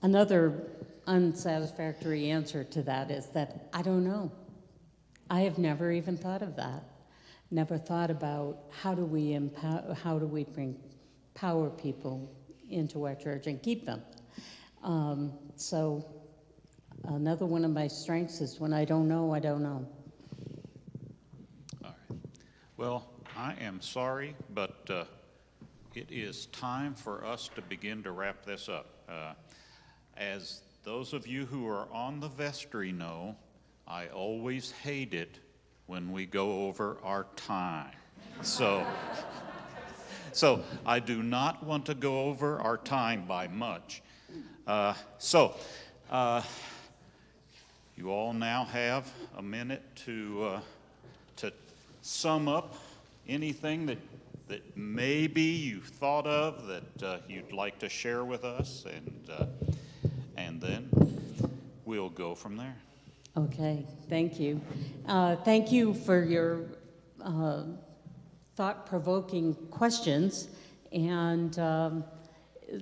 Another unsatisfactory answer to that is that I don't know. I have never even thought of that. Never thought about how do we bring power people into our church and keep them. So another one of my strengths is when I don't know, I don't know. All right. Well, I am sorry, but it is time for us to begin to wrap this up. As those of you who are on the vestry know, I always hate it when we go over our time. So I do not want to go over our time by much. You all now have a minute to sum up anything that maybe you've thought of that you'd like to share with us, and then we'll go from there. Okay, thank you. Thank you for your thought-provoking questions. And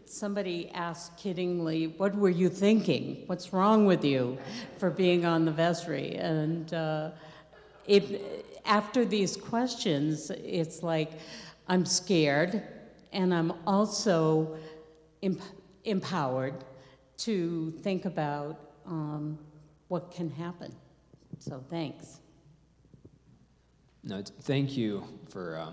somebody asked kiddingly, what were you thinking? What's wrong with you for being on the vestry? And after these questions, it's like I'm scared, and I'm also empowered to think about what can happen. So thanks. No, thank you for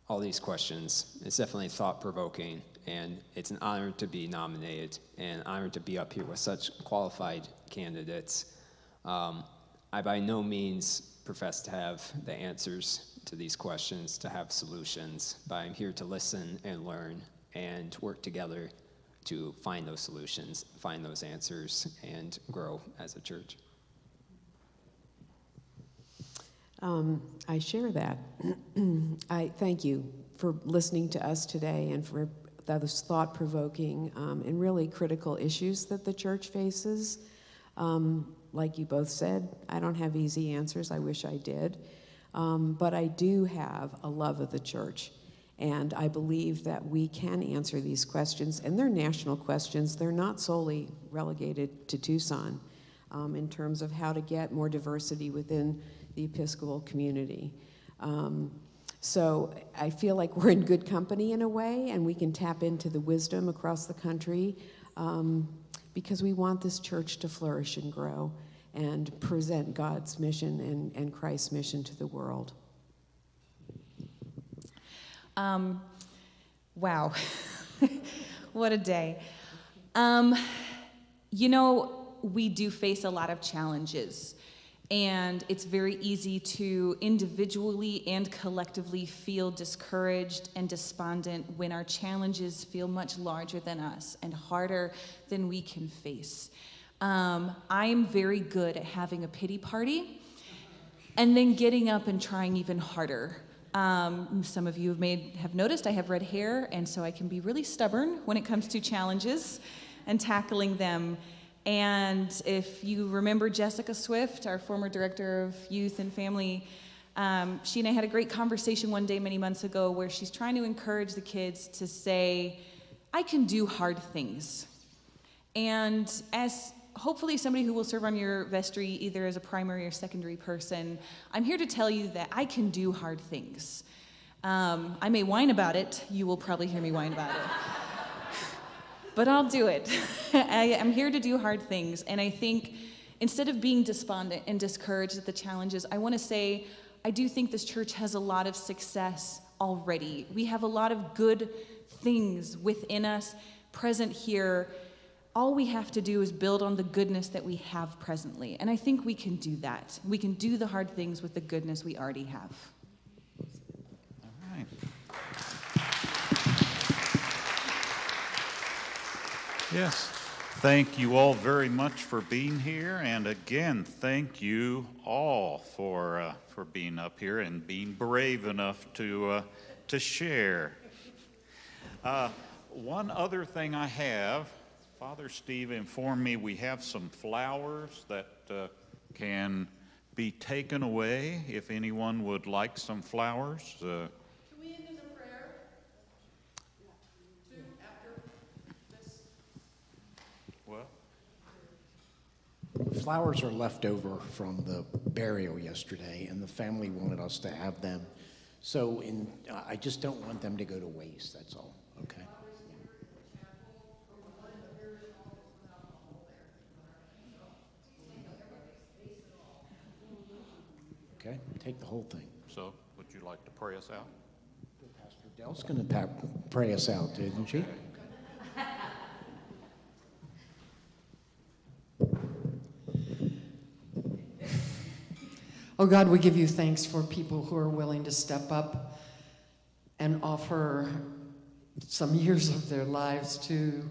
all these questions. It's definitely thought-provoking, and it's an honor to be nominated and an honor to be up here with such qualified candidates. I by no means profess to have the answers to these questions, to have solutions, but I'm here to listen and learn and work together to find those solutions, find those answers, and grow as a church. I share that. I thank you for listening to us today and for those thought-provoking and really critical issues that the church faces. Like you both said, I don't have easy answers. I wish I did. But I do have a love of the church. And I believe that we can answer these questions. And they're national questions. They're not solely relegated to Tucson in terms of how to get more diversity within the Episcopal community. So I feel like we're in good company in a way, and we can tap into the wisdom across the country because we want this church to flourish and grow and present God's mission and Christ's mission to the world. Wow, what a day. You know, we do face a lot of challenges. And it's very easy to individually and collectively feel discouraged and despondent when our challenges feel much larger than us and harder than we can face. I'm very good at having a pity party and then getting up and trying even harder. Some of you have noticed I have red hair, and so I can be really stubborn when it comes to challenges and tackling them. And if you remember Jessica Swift, our former director of youth and family, she and I had a great conversation one day many months ago where she's trying to encourage the kids to say, I can do hard things. And as hopefully somebody who will serve on your vestry either as a primary or secondary person, I'm here to tell you that I can do hard things. I may whine about it. You will probably hear me whine about it. But I'll do it. I'm here to do hard things. And I think instead of being despondent and discouraged at the challenges, I want to say I do think this church has a lot of success already. We have a lot of good things within us present here. All we have to do is build on the goodness that we have presently. And I think we can do that. We can do the hard things with the goodness we already have. All right. Yes, thank you all very much for being here, and again, thank you all for being up here and being brave enough to share. One other thing I have, Father Steve informed me we have some flowers that can be taken away if anyone would like some flowers. Can we end in a prayer? After this? Well, Flowers are left over from the burial yesterday, and the family wanted us to have them. So I just don't want them to go to waste, that's all, okay? Okay, take the whole thing. so would you like to pray us out? Pastor Dell's going to pray us out, isn't she? Oh God, we give you thanks for people who are willing to step up and offer some years of their lives to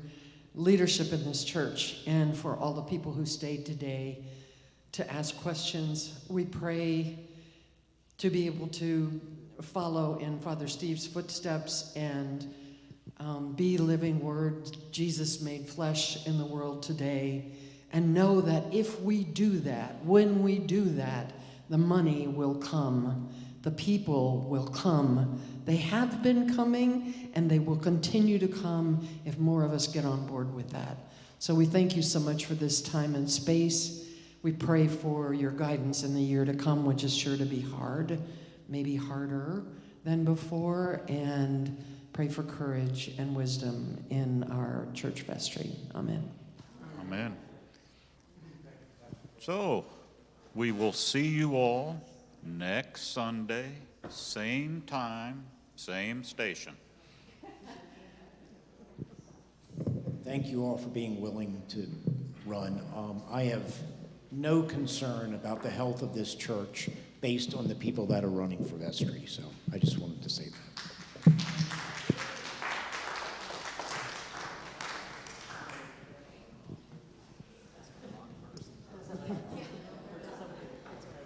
leadership in this church, and for all the people who stayed today to ask questions. We pray to be able to follow in Father Steve's footsteps and be living word, Jesus made flesh in the world today, and know that if we do that, when we do that, the money will come, the people will come. They have been coming, and they will continue to come if more of us get on board with that. So we thank you so much for this time and space. We pray for your guidance in the year to come, which is sure to be hard, maybe harder than before, and pray for courage and wisdom in our church vestry. Amen. Amen. So, we will see you all next Sunday, same time, same station. Thank you all for being willing to run. I have no concern about the health of this church based on the people that are running for vestry, so I just want to